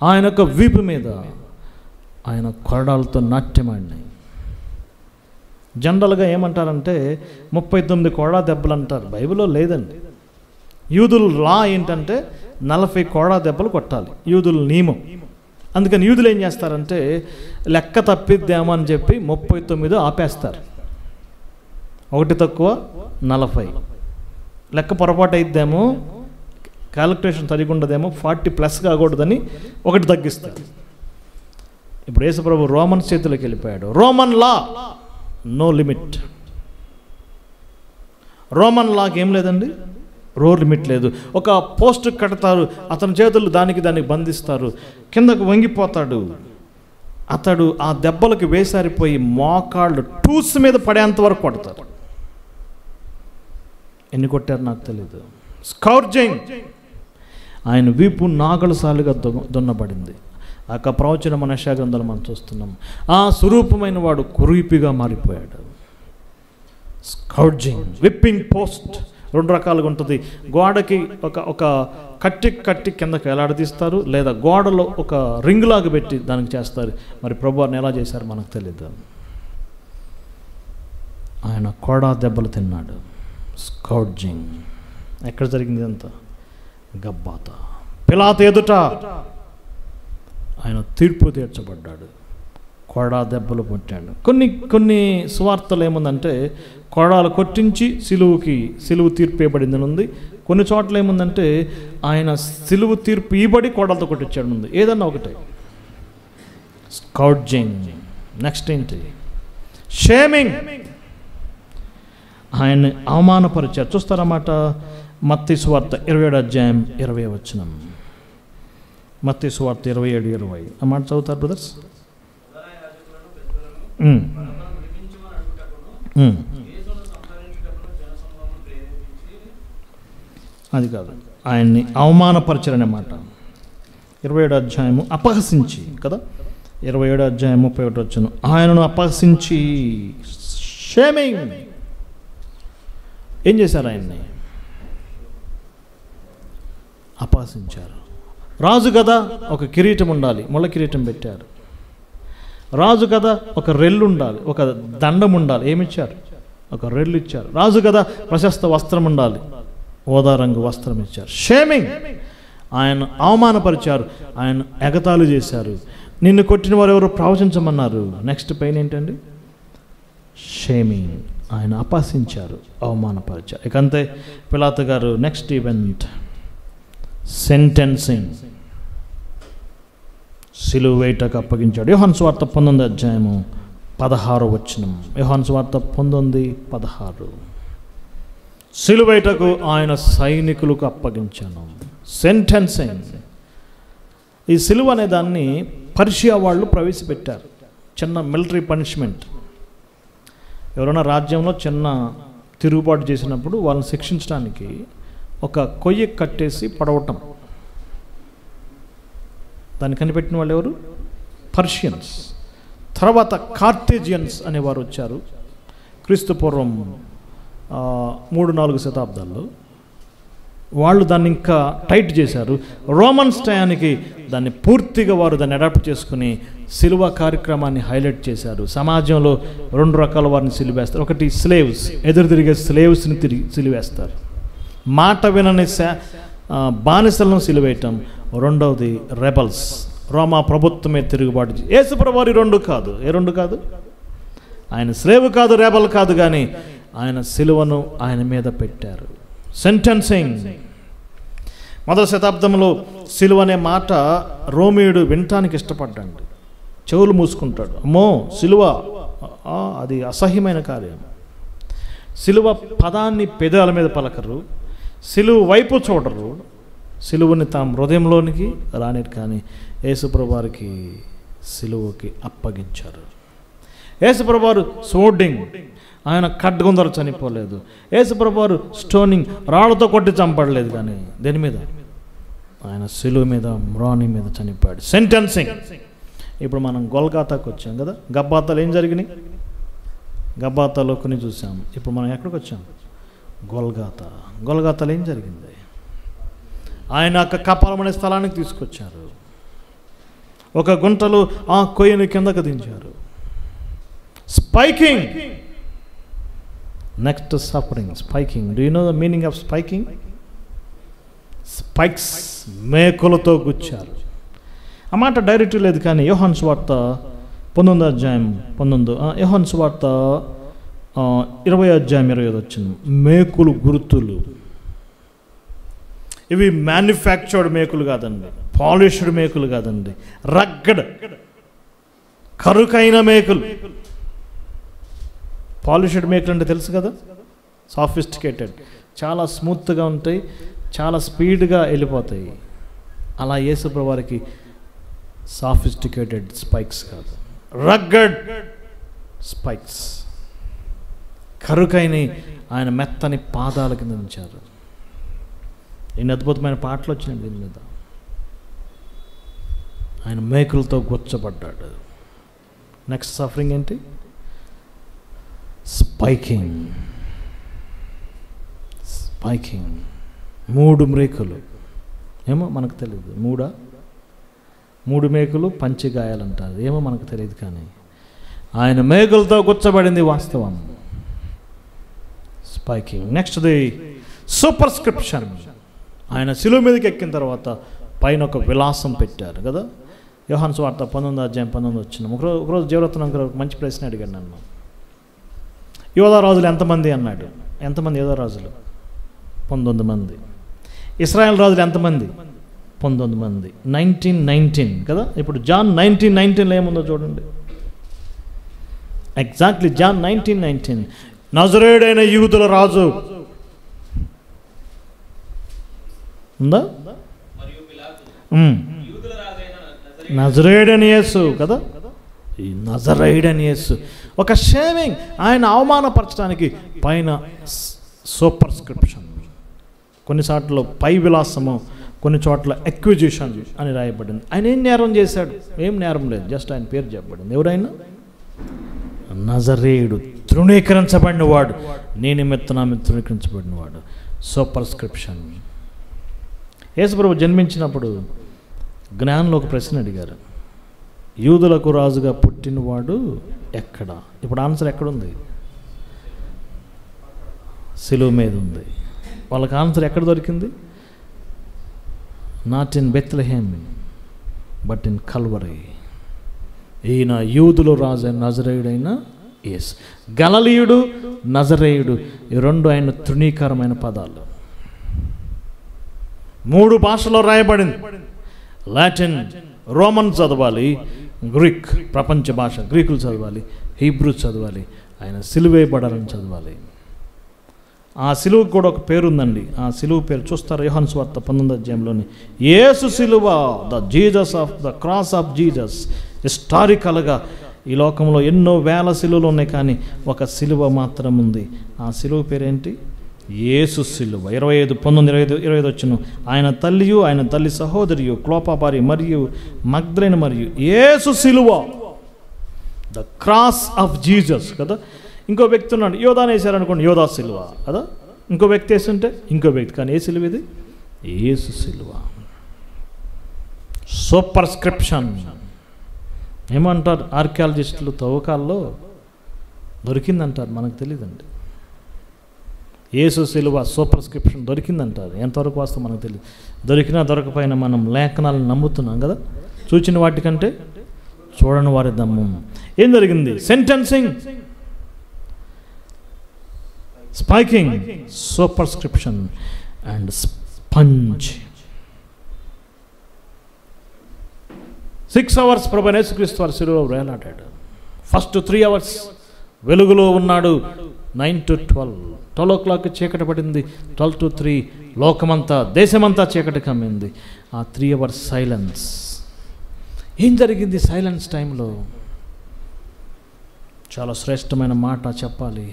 ఆయన యొక్క వీపు మీద ఆయన కొరడాలతో నాట్యమాడినాయి. జనరల్గా ఏమంటారంటే 39 కోడా దెబ్బలు అంటారు. బైబిల్లో లేదండి. యూదుల లా ఏంటంటే 40 కోడా దెబ్బలు కొట్టాలి, యూదుల నియమం. అందుకని యూదులు ఏం చేస్తారంటే లెక్క తప్పిద్దామో అని చెప్పి 39 ఆపేస్తారు. 1 తక్కువ 40, లెక్క పొరపాటు అయిద్దేమో, క్యాలిక్యులేషన్ సరిగా ఉండదేమో, 40+ కాకూడదని 1 తగ్గిస్తారు. ఇప్పుడు యేసుప్రభు రోమన్ చేతులకు వెళ్ళిపోయాడు. Roman law no limit. Roman లాకి ఏం లేదండి, లిమిట్ లేదు. ఒక పోస్ట్ కడతారు, అతని చేతులు దానికి బంధిస్తారు, కిందకు వంగిపోతాడు. అతడు ఆ దెబ్బలకు వేసారిపోయి మోకాళ్ళు టూస్ మీద పడేంత వరకు కొడతారు. ఎన్ని కొట్టారు నాకు తెలియదు. స్కౌర్జింగ్. ఆయన వీపు నాగలసాలుగా దున్నబడింది. ఆ ప్రవచన యెషయా గ్రంథంలో మనం చూస్తున్నాం. ఆ స్వరూపమైన వాడు కురీపిగా మారిపోయాడు. స్కౌర్జింగ్, విప్పింగ్ పోస్ట్ 2 రకాలుగా ఉంటుంది. గోడకి ఒక కట్టి కిందకి ఎలాడదీస్తారు, లేదా గోడలో ఒక రింగ్ లాగా పెట్టి దానికి చేస్తారు. మరి ప్రభువారిని ఎలా చేశారు మనకు తెలియదు. ఆయన కోడా దెబ్బలు తిన్నాడు. స్కౌర్జింగ్. ఎక్కడ జరిగింది అంతా? గబ్బాతా. పిలాతు ఎదుట ఆయన తీర్పు తీర్చబడ్డాడు. కోడా దెబ్బలు కొట్టాడు. కొన్ని సువార్తలు ఏముందంటే కోడాలు కొట్టించి సిలువు తీర్పు ఇవ్వబడిందని ఉంది. కొన్ని చోట్ల ఏముందంటే ఆయన సిలువు తీర్పు ఇవ్వబడి కోడాలతో కొట్టించాడు ఉంది. ఏదన్నా ఒకటే. స్కౌర్జింగ్. నెక్స్ట్ ఏంటి? షేమింగ్. ఆయన్ని అవమానపరిచారు. చూస్తారన్నమాట. మత్తయి సువార్త 27:20. మత్తయి సువార్త 27:20. ఆ మాట చదువుతారు బ్రదర్స్? అది కాదు, ఆయన్ని అవమానపరచరనే మాట. 27 అపహసించి కదా, 27 31. ఆయనను అపహసించి, షేమింగ్. ఏం చేశారు? ఆయన్ని అపహసించారు. రాజు కదా, ఒక కిరీటం ఉండాలి, ముళ్ళ కిరీటం పెట్టారు. రాజు కదా, ఒక రెల్లు ఉండాలి, ఒక దండం ఉండాలి. ఏమిచ్చారు? ఒక రెల్లు ఇచ్చారు. రాజు కదా, ప్రశస్త వస్త్రం ఉండాలి, ఓదా రంగు వస్త్రం ఇచ్చారు. షేమింగ్. ఆయన అవమానపరిచారు, ఆయన ఎగతాళి చేశారు. నిన్ను కొట్టిన వారు ఎవరు ప్రవచించమన్నారు. నెక్స్ట్ పెయిన్ ఏంటండి? షేమింగ్. ఆయన అపహసించారు, అవమానపరిచారు. ఇకంతే పిలాతు గారు నెక్స్ట్ ఈవెంట్ సెంటెన్సింగ్. సిలువ వేయటకు అప్పగించాడు. యోహాను సువార్త 19:16. యోహాను సువార్త 19:16. సిలువ వేయటకు ఆయన సైనికులకు అప్పగించాను. సెంటెన్సింగ్. ఈ సిలువ అనే దాన్ని పర్షియా వాళ్ళు ప్రవేశపెట్టారు. చిన్న మిలిటరీ పనిష్మెంట్. ఎవరైనా రాజ్యంలో చిన్న తిరుగుబాటు చేసినప్పుడు వాళ్ళని శిక్షించడానికి ఒక కొయ్య కట్టేసి పడవటం. దాన్ని కనిపెట్టిన వాళ్ళు ఎవరు? పర్షియన్స్. తర్వాత కార్తేజియన్స్ అనేవారు వచ్చారు క్రీస్తు పూర్వం 3-4 శతాబ్దాల్లో. వాళ్ళు దాన్ని ఇంకా టైట్ చేశారు. రోమన్స్ టయానికి దాన్ని పూర్తిగా వారు దాన్ని అడాప్ట్ చేసుకుని సిలువ కార్యక్రమాన్ని హైలైట్ చేశారు. సమాజంలో 2 రకాల వారిని సిలువేస్తారు. ఒకటి స్లేవ్స్, ఎదురు తిరిగే స్లేవ్స్ని సిలువేస్తారు. మాట వినని బానిసలను సిలువేయటం. రెండవది రెబల్స్, రోమా ప్రభుత్వమే తిరుగుబాటు. యేసుప్రభు వారి 2 కాదు. ఏ 2 కాదు? ఆయన స్లేవ్ కాదు, రెబల్ కాదు, కానీ ఆయన సిలువను ఆయన మీద పెట్టారు. సెంటెన్సింగ్. 1వ శతాబ్దంలో సిలువ అనే మాట రోమియుడు వినటానికి ఇష్టపడ్డాడు. చెవులు మూసుకుంటాడు. అమ్మో సిలువ, అది అసహ్యమైన కార్యం. సిలువ పదాన్ని పెదాల మీద పలకరు, సిలువ వైపు చూడరు, సిలువని తాము హృదయంలోనికి రానిరు. కానీ యేసుప్రభు వారికి సిలువకి అప్పగించారు. యేసుప్రభు వారు స్వోర్డింగ్, ఆయన ఖడ్గంతో చనిపోలేదు. యేసుప్రభు వారు స్టోనింగ్, రాళ్లతో కొట్టి చంపడలేదు. కానీ దేని మీద? ఆయన సిలువ మీద, మ్రాని మీద చనిపోయాడు. సెంటెన్సింగ్. ఇప్పుడు మనం గొల్గాతాకు వచ్చాం కదా. గబ్బాతాలు ఏం జరిగినాయి? గబ్బాతాలో కొన్ని చూసాం. ఇప్పుడు మనం ఎక్కడికి వచ్చాం? గొల్గాతా. గొల్గాతాలో ఏం జరిగింది? ఆయన యొక్క కపాలం అనే స్థలానికి తీసుకొచ్చారు. ఒక గుంటలో ఆ కొయ్యని కిందకు దించారు. Spiking. Next suffering, spiking. Do you know the meaning of spiking? Spikes, మేకులతో గుచ్చారు. ఆ మాట డైరెక్ట్ లేదు, కానీ యోహాను సువార్త 19వ అధ్యాయం 19, యోహాను సువార్త 20వ అధ్యాయం 25 వచ్చింది. మేకులు గుర్తులు. ఇవి మ్యానుఫ్యాక్చర్డ్ మేకులు కాదండి, పాలిష్డ్ మేకులు కాదండి, రగ్గడ్ కరుకైన మేకులు. పాలిష్డ్ మేకులు అంటే తెలుసు కదా, సాఫిస్టికేటెడ్, చాలా స్మూత్గా ఉంటాయి, చాలా స్పీడ్గా వెళ్ళిపోతాయి. అలా యేసుప్రభు వారికి సాఫిస్టికేటెడ్ స్పైక్స్ కాదు, రగ్గడ్ స్పైక్స్, కరుకైన ఆయన మెత్తని పాదాల కింద ఉంచారు. ఎన్ని అద్భుతమైన పాటలు వచ్చినాయి దీని మీద. ఆయన మేకులతో గుచ్చబడ్డాడు. నెక్స్ట్ సఫరింగ్ ఏంటి? స్పైకింగ్. స్పైకింగ్, 3 మేకులు. ఏమో మనకు తెలియదు, 3 మేకులు పంచిగాయాలంటారు, ఏమో మనకు తెలియదు, కానీ ఆయన మేకులతో గుచ్చబడింది వాస్తవం. స్పైకింగ్. Next the superscription. ఆయన శిలువ మీదకి ఎక్కిన తర్వాత పైన ఒక విలాసం పెట్టారు కదా. యోహాను సువార్త 19వ అధ్యాయం 19 వచ్చిన ఒకరోజు జీవరత్నం మంచి ప్రశ్న అడిగాడు నన్ను. యోధా రాజులు ఎంతమంది అన్నాడు. ఎంతమంది యోధా రాజులు? 19 మంది. ఇశ్రాయేల్ రాజులు ఎంతమంది? 19 మంది. 19 కదా. ఇప్పుడు జాన్ 19:19 ఏముందో చూడండి. Exactly John 19:19. నజరేయుడైన యూదుల రాజు ఉందా? నజరేయుడని యేసు కదా. ఈ నజరేయుడని యేసు ఒక షేమింగ్, ఆయన అవమానపరచడానికి పైన సూపర్స్క్రిప్షన్. కొన్నిసార్లు పై విలాసము, కొన్ని చోట్ల ఎక్విజిషన్ అని రాయబడింది. ఆయన ఏం నేరం చేశాడు? ఏం నేరం లేదు, జస్ట్ ఆయన పేరు చెప్పబడింది. ఎవరైనా నజరేయుడు, తృణీకరించబడినవాడు, నీ నిమిత్తం ఆమె తృణీకరించబడినవాడు. సూపర్స్క్రిప్షన్. యేసుప్రభు జన్మించినప్పుడు జ్ఞానంలో ఒక ప్రశ్న అడిగారు, యూదులకు రాజుగా పుట్టినవాడు ఎక్కడ? ఇప్పుడు ఆన్సర్ ఎక్కడుంది? సిలువ మీద ఉంది. వాళ్ళకి ఆన్సర్ ఎక్కడ దొరికింది? Not in Bethlehem but in Calvary. ఈయన యూదులు రాజు నజరేయుడైన యేసు. గలిలయుడు, నజరేయుడు, ఈ 2 ఆయన తృణీకరమైన పదాలు. 3 భాషలో రాయబడింది. లాటిన్, రోమన్ చదవాలి, గ్రీక్ ప్రపంచ భాష గ్రీకులు చదవాలి, హీబ్రూ చదవాలి, ఆయన సిలువేయబడాలని చదవాలి. ఆ సిలువకు కూడా ఒక పేరు ఉందండి. ఆ సిలువ పేరు చూస్తారు యోహాను సువార్త 19వ అధ్యాయంలోని. యేసు సిలువ, the Jesus of the cross of Jesus. హిస్టారికల్గా ఈ లోకంలో ఎన్నో వేల సిలువలు ఉన్నాయి, కానీ ఒక సిలువ మాత్రం ఉంది. ఆ సిలువ పేరేంటి? యేసు సిలువ. 25:19-25 వచ్చిన. ఆయన తల్లియు, ఆయన తల్లి సహోదరియు, క్లోపాబారి మరియు మగ్దలేన మరియు యేసు సిలువ, ద క్రాస్ ఆఫ్ జీసస్ కదా. ఇంకో వ్యక్తి ఉన్నాడు, యోధాని వేశారనుకోండి, యోధా సిలువ కదా. ఇంకో వ్యక్తి వేస్తుంటే ఇంకో వ్యక్తి, కానీ ఏ సిలువ ఇది? యేసు సిలువ. సూపర్స్క్రిప్షన్ ఏమంటారు ఆర్కియాలజిస్టులు? తవ్వకాల్లో దొరికిందంటారు, మనకు తెలియదండి. యేసు సిలువ సూపర్స్క్రిప్షన్ దొరికిందంటారు. ఎంతవరకు వాస్తవం మనకు తెలియదు. దొరికినా దొరకపోయినా మనం లేఖనాలను నమ్ముతున్నాం కదా. చూచిన వాటికంటే చూడని వారి దమ్మం. ఏం జరిగింది? Sentencing, spiking, superscription and sponge. 6 hours ప్రభు యేసుక్రీస్తు వారి శిలువలో వేలాడాడు. ఫస్ట్ 3 hours వెలుగులో ఉన్నాడు. 9 to 12, 12 o'clock చీకటి పడింది. 12 to 3 లోకమంతా, దేశమంతా చీకటి కమ్మింది. ఆ 3 hours సైలెన్స్. ఏం జరిగింది సైలెన్స్ టైంలో? చాలా శ్రేష్టమైన మాట చెప్పాలి.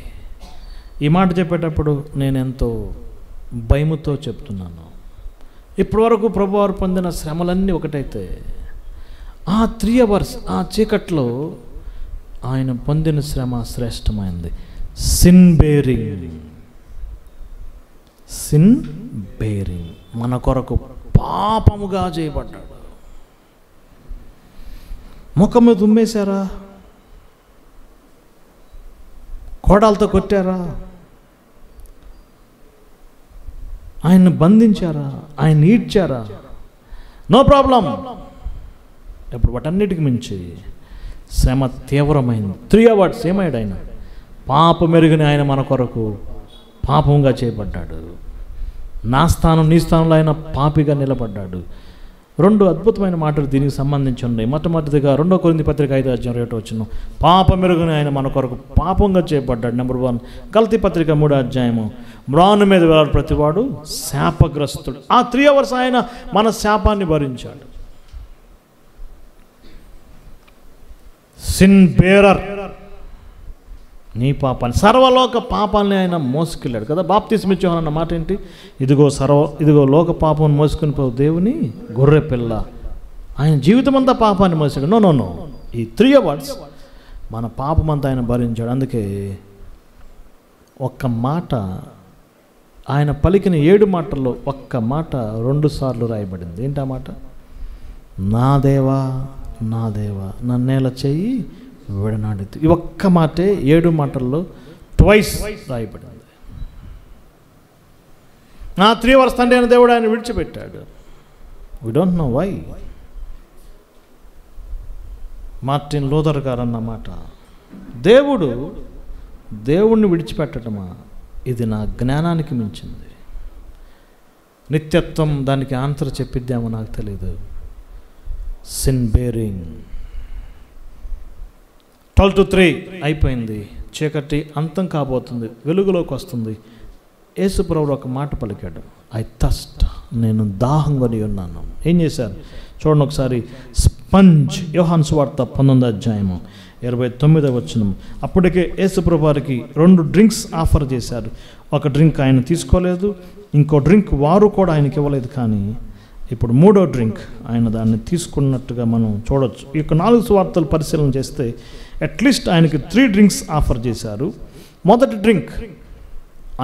ఈ మాట చెప్పేటప్పుడు నేను ఎంతో భయముతో చెప్తున్నాను. ఇప్పటివరకు ప్రభువారు పొందిన శ్రమలన్నీ ఒకటైతే, ఆ 3 hours ఆ చీకట్లో ఆయన పొందిన శ్రమ శ్రేష్టమైంది. Sin bearing. సిన్ బేరింగ్, మన కొరకు పాపముగా చేయబడ్డాడు. ముఖం మీద ఉమ్మేశారా? కోడాలతో కొట్టారా? ఆయన్ని బంధించారా, ఆయన ఈడ్చారా, నో ప్రాబ్లం. ఇప్పుడు వాటన్నిటికి మించి శ్రమ తీవ్రమైంది. 3 అవర్స్ ఏమయ్యాడు ఆయన? పాప మెరుగుని ఆయన మన కొరకు పాపంగా చేయబడ్డాడు. నా స్థానం నీ స్థానంలో ఆయన పాపిగా నిలబడ్డాడు. 2 అద్భుతమైన మాటలు దీనికి సంబంధించి ఉన్నాయి. మొట్టమొదటిగా 2 కొరింథీ పత్రిక 5:2 పాప మెరుగుని ఆయన మన కొరకు పాపంగా చేయబడ్డాడు. నెంబర్ 1 గలతీ పత్రిక 3 మ్రాను మీద వేలాడు ప్రతివాడు శాపగ్రస్తుడు. ఆ 3 అవర్స్ ఆయన మన శాపాన్ని భరించాడు. సిన్ బేరర్, నీ పాపాన్ని, సర్వలోక పాపాలని ఆయన మోసుకెళ్ళాడు కదా. బాప్తిస్మ ఇచ్చేవాడు అన్న మాట ఏంటి? ఇదిగో లోక పాపం మోసుకుని పోవు దేవుని గొర్రె పిల్ల. ఆయన జీవితం అంతా పాపాన్ని మోసాడు. నో, ఈ 3 అవర్స్ మన పాపమంతా ఆయన భరించాడు. అందుకే ఒక్క మాట, ఆయన పలికిన 7 మాటల్లో ఒక్క మాట 2 సార్లు రాయబడింది. ఏంటి ఆ మాట? నా దేవా నా దేవా నన్నేల చెయ్యి విడనాడితే. ఈ ఒక్క మాటే 7 మాటల్లో ట్వైస్ రాయబడింది. నా 3 అవర్స్ తండ్రి అయిన దేవుడు ఆయన విడిచిపెట్టాడు. We don't know why. Martin Luther గారు అన్నమాట, దేవుణ్ణి విడిచిపెట్టడమా, ఇది నా జ్ఞానానికి మించింది. నిత్యత్వం దానికి ఆన్సర్ చెప్పిద్దామో నాకు తెలియదు. Sin bearing. 12 to 3 అయిపోయింది. చీకటి అంతం కాబోతుంది, వెలుగులోకి వస్తుంది. యేసుప్రభువు ఒక మాట పలికాడు, ఐ థర్స్ట్, నేను దాహం కొని ఉన్నాను. ఏం చేశారు చూడండి ఒకసారి. స్పంజ్, యోహాను సువార్త 19:29. అప్పటికే యేసుప్రభువు వారికి 2 డ్రింక్స్ ఆఫర్ చేశారు. ఒక డ్రింక్ ఆయన తీసుకోలేదు, ఇంకో డ్రింక్ వారు కూడా ఆయనకి ఇవ్వలేదు. కానీ ఇప్పుడు 3వ డ్రింక్ ఆయన దాన్ని తీసుకున్నట్టుగా మనం చూడవచ్చు. ఈ యొక్క 4 సువార్తలు పరిశీలన చేస్తే అట్లీస్ట్ ఆయనకి 3 డ్రింక్స్ ఆఫర్ చేశారు. మొదటి డ్రింక్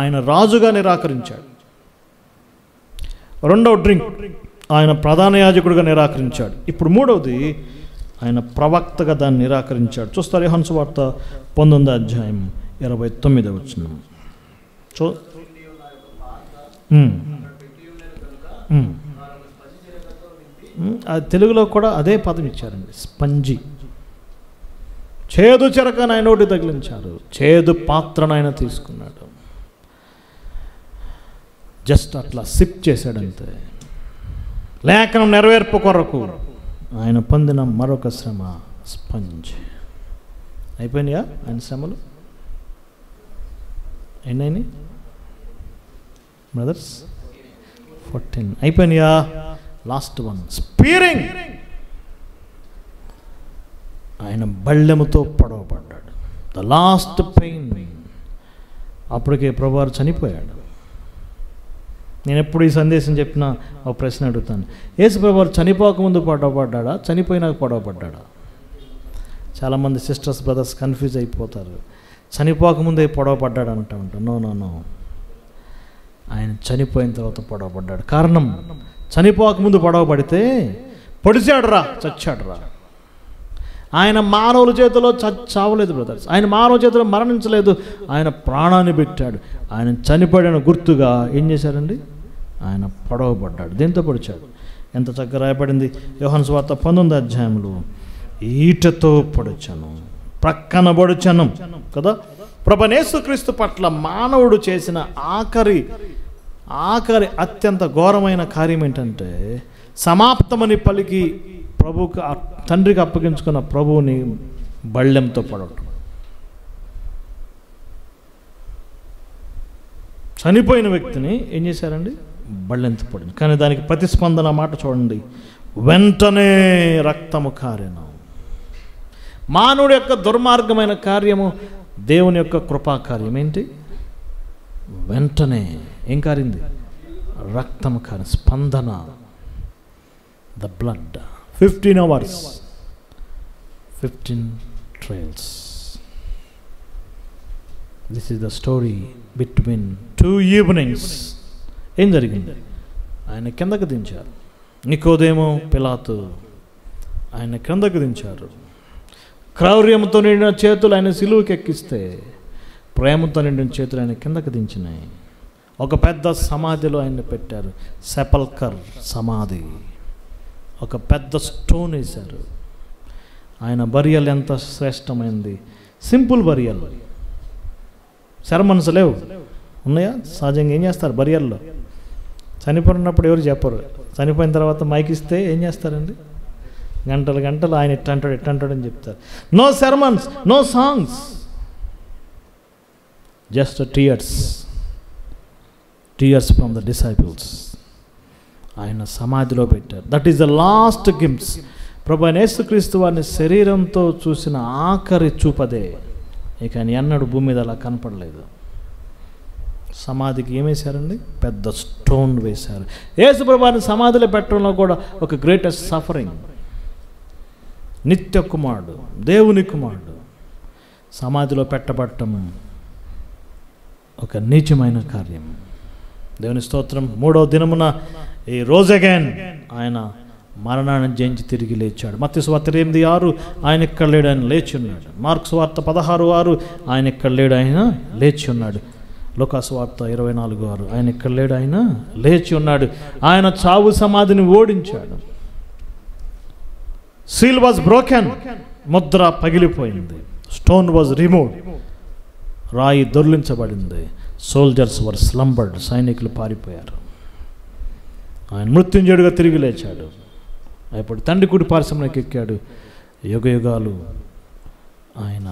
ఆయన రాజుగా నిరాకరించాడు. 2వ డ్రింక్ ఆయన ప్రధాన యాజకుడిగా నిరాకరించాడు. ఇప్పుడు 3వది ఆయన ప్రవక్తగా దాన్ని నిరాకరించాడు. చూస్తారు యోహాను సువార్త 19:29. అది తెలుగులో కూడా అదే పదం ఇచ్చారండి, స్పంజి. చేదు చెరకను ఆయన నోటి తగిలించారు, చేదు పాత్రను ఆయన తీసుకున్నాడు. జస్ట్ అట్లా సిప్ చేశాడంతే. లేఖనం నెరవేర్పు కొరకు ఆయన పొందిన మరొక శ్రమ స్పంజ్. అయిపోయినాయా ఆయన శ్రమలు? ఎన్నైనాయి బ్రదర్స్? 14 అయిపోయినాయా? Last 1 spearing. ఆయన బళ్ళెముతో పొడవబడ్డాడు. The last pain. అప్పటికే ప్రభువారు చనిపోయాడు. నేను ఎప్పుడు ఈ సందేశం చెప్పినా ఒక ప్రశ్న అడుగుతాను, యేసు ప్రభువారు చనిపోకముందు పొడవబడ్డా, చనిపోయినాక పొడవబడ్డా? చాలామంది సిస్టర్స్ బ్రదర్స్ కన్ఫ్యూజ్ అయిపోతారు. చనిపోకముందే పొడవబడ్డాడు అంటూ ఉంటాను. నో, ఆయన చనిపోయిన తర్వాత పొడవబడ్డాడు. కారణం, చనిపోకముందు పొడవబడితే పొడిచాడురా, చచ్చాడురా. ఆయన మానవుల చేతిలో చావలేదు బ్రదర్స్. ఆయన మానవ చేతిలో మరణించలేదు, ఆయన ప్రాణాన్ని పెట్టాడు. ఆయన చనిపోయిన గుర్తుగా ఏం చేశారండి? ఆయన పొడవబడ్డాడు. దేంతో పొడిచాడు? ఎంత చక్కగా రాయబడింది యోహాను సువార్త 19 ఈటతో పొడిచాను, ప్రక్కన పొడిచాను కదా. ప్రభువైన యేసుక్రీస్తు పట్ల మానవుడు చేసిన ఆఖరి అత్యంత ఘోరమైన కార్యం ఏంటంటే, సమాప్తమని పలికి ప్రభువుకి తండ్రికి అప్పగించుకున్న ప్రభువుని బళ్ళెంతో పడటం. చనిపోయిన వ్యక్తిని ఏం చేశారండి? బళ్ళెంతో పడింది. కానీ దానికి ప్రతిస్పందన మాట చూడండి, వెంటనే రక్తము కారెను. మానవుడి యొక్క దుర్మార్గమైన కార్యము, దేవుని యొక్క కృపాకార్యం ఏంటి? వెంటనే ఏం కారింది? రక్తము కారి, స్పందన, the blood. 15 hours, 15 trials. This is the story between 2 evenings. ఏం జరిగింది? ఆయన కిందకు దించారు. నికోదేము, పిలాతు ఆయన కిందకు దించారు. క్రౌర్యంతో నిండిన చేతులు ఆయన సిలువకి ఎక్కిస్తే, ప్రేమతో నిండిన చేతులు ఆయన కిందకు దించినాయి. ఒక పెద్ద సమాధిలో ఆయన్ని పెట్టారు. సెపల్కర్ సమాధి. ఒక పెద్ద స్టోన్ వేశారు. ఆయన బరియల్ ఎంత శ్రేష్టమైంది. Simple burial. సెరమన్స్ లేవు. ఉన్నాయా? సహజంగా ఏం చేస్తారు బరియల్లో? చనిపోయినప్పుడు ఎవరు చెప్పరు. చనిపోయిన తర్వాత మైక్ ఇస్తే ఏం చేస్తారండి? గంటలు గంటలు ఆయన ఎట్టంటాడు అని చెప్తారు. No sermons, no songs, just tears from the disciples. ఆయన సమాధిలో పెట్టారు. That is the last glimpse. ప్రభువైన యేసుక్రీస్తు వారిని శరీరంతో చూసిన ఆఖరి చూపదే. ఇక ఆయన ఎన్నడూ భూమి మీద అలా కనపడలేదు. సమాధికి ఏమేశారండి? పెద్ద స్టోన్ వేశారు. యేసు ప్రభువుని సమాధిలో పెట్టడంలో కూడా ఒక గ్రేటెస్ట్ సఫరింగ్. నిత్య కుమారుడు, దేవుని కుమారుడు సమాధిలో పెట్టబడటం ఒక నీచమైన కార్యం. దేవుని స్తోత్రం. 6వ దినమున ఈ రోజ్ అగైన్ ఆయన మరణాన్ని జయించి తిరిగి లేచాడు. మత్తయి సువార్త 8:6 ఆయన ఇక్కడ లేడు, ఆయన లేచి ఉన్నాడు. మార్కు సువార్త 16:6 ఆయన ఇక్కడ లేడు, ఆయన లేచి ఉన్నాడు. లూకా సువార్త 24:6 ఆయన ఇక్కడ లేడు, ఆయన లేచి ఉన్నాడు. ఆయన చావు సమాధిని ఓడించాడు. సీల్ వాజ్ బ్రోకెన్, ముద్ర పగిలిపోయింది. స్టోన్ వాజ్ రిమూవ్డ్, రాయి దొర్లించబడింది. సోల్జర్స్ వర్ స్లంబర్డ్, సైనికులు పారిపోయారు. ఆయన మృత్యుంజయుడిగా తిరిగి లేచాడు. ఇప్పుడు తండ్రి కుడి పార్శ్వమునకు ఎక్కాడు. యుగ యుగాలు ఆయన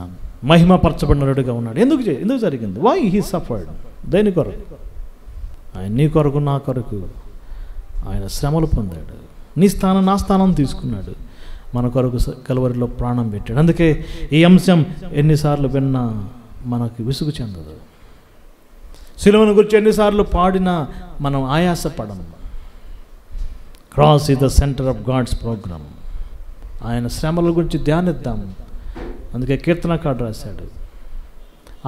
మహిమపరచబడినడుగా ఉన్నాడు. ఎందుకు జరిగింది? Why he suffered? దేని కొరకు? ఆయన నీ కొరకు, నా కొరకు ఆయన శ్రమలు పొందాడు. నీ స్థానం, నా స్థానం తీసుకున్నాడు. మన కొరకు కలువరిలో ప్రాణం పెట్టాడు. అందుకే ఈ అంశం ఎన్నిసార్లు విన్నా మనకు విసుగు చెందదు. సిలువను గురించి ఎన్నిసార్లు పాడినా మనం ఆయాసపడము. Cross is the centre of God's programme. ఆయన శ్రమల గురించి ధ్యానిద్దాం. అందుకే కీర్తనకారుడు రాశాడు,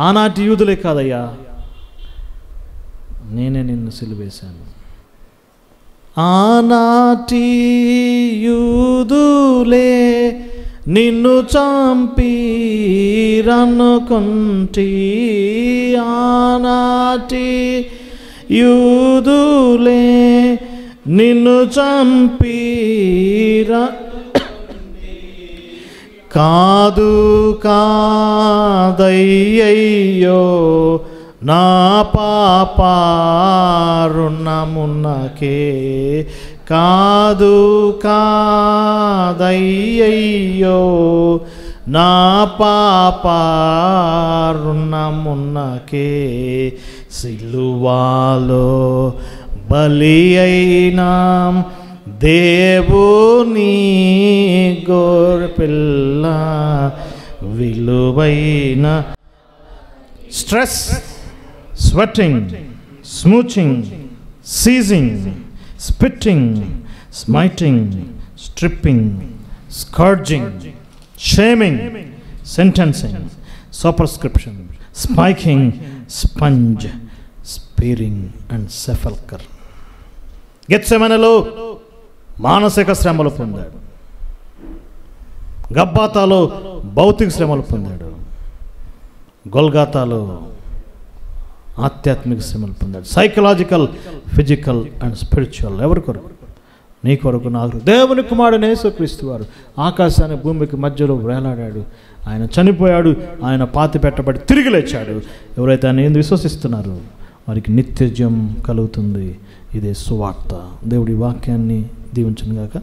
ఆనాటి యూదులే కాదయ్యా, నేనే నిన్ను సిలువేశాను. ఆనాటి యూదులే నిన్ను చంపి రన్నుకుంటి, ఆనాటి యూదులే నిన్ను చంపి కాదు కాదయ్యో నా పాపారుణమునకే, కాదు కాదయ్యో నా పాపారుణమునకే, సిలువాలో బలి అయినా దేవుని గొర్రెపిల్ల విలువైన. Stress, sweating, smooching, seizing, spitting, smiting, stripping, scourging, shaming, sentencing, superscription, spiking, sponge, spearing and sepulchre. గెత్సెమనెలో మానసిక శ్రమలు పొందాడు. గబ్బాతాలో భౌతిక శ్రమలు పొందాడు. గొల్గాతాలో ఆధ్యాత్మిక శ్రమలు పొందాడు. Psychological, physical and spiritual. ఎవరి కొరకు? నీ కొరకు, నా కొరకు. దేవుని కుమారుడు యేసుక్రీస్తు వారు ఆకాశాన్ని భూమికి మధ్యలో వేలాడాడు. ఆయన చనిపోయాడు, ఆయన పాతి పెట్టబడి తిరిగి లేచాడు. ఎవరైతే ఆయన ఏంది విశ్వసిస్తున్నారో వారికి నిత్యజయం కలుగుతుంది. ఇదే సువార్త. దేవుడి వాక్యాన్ని దీవించును గాక.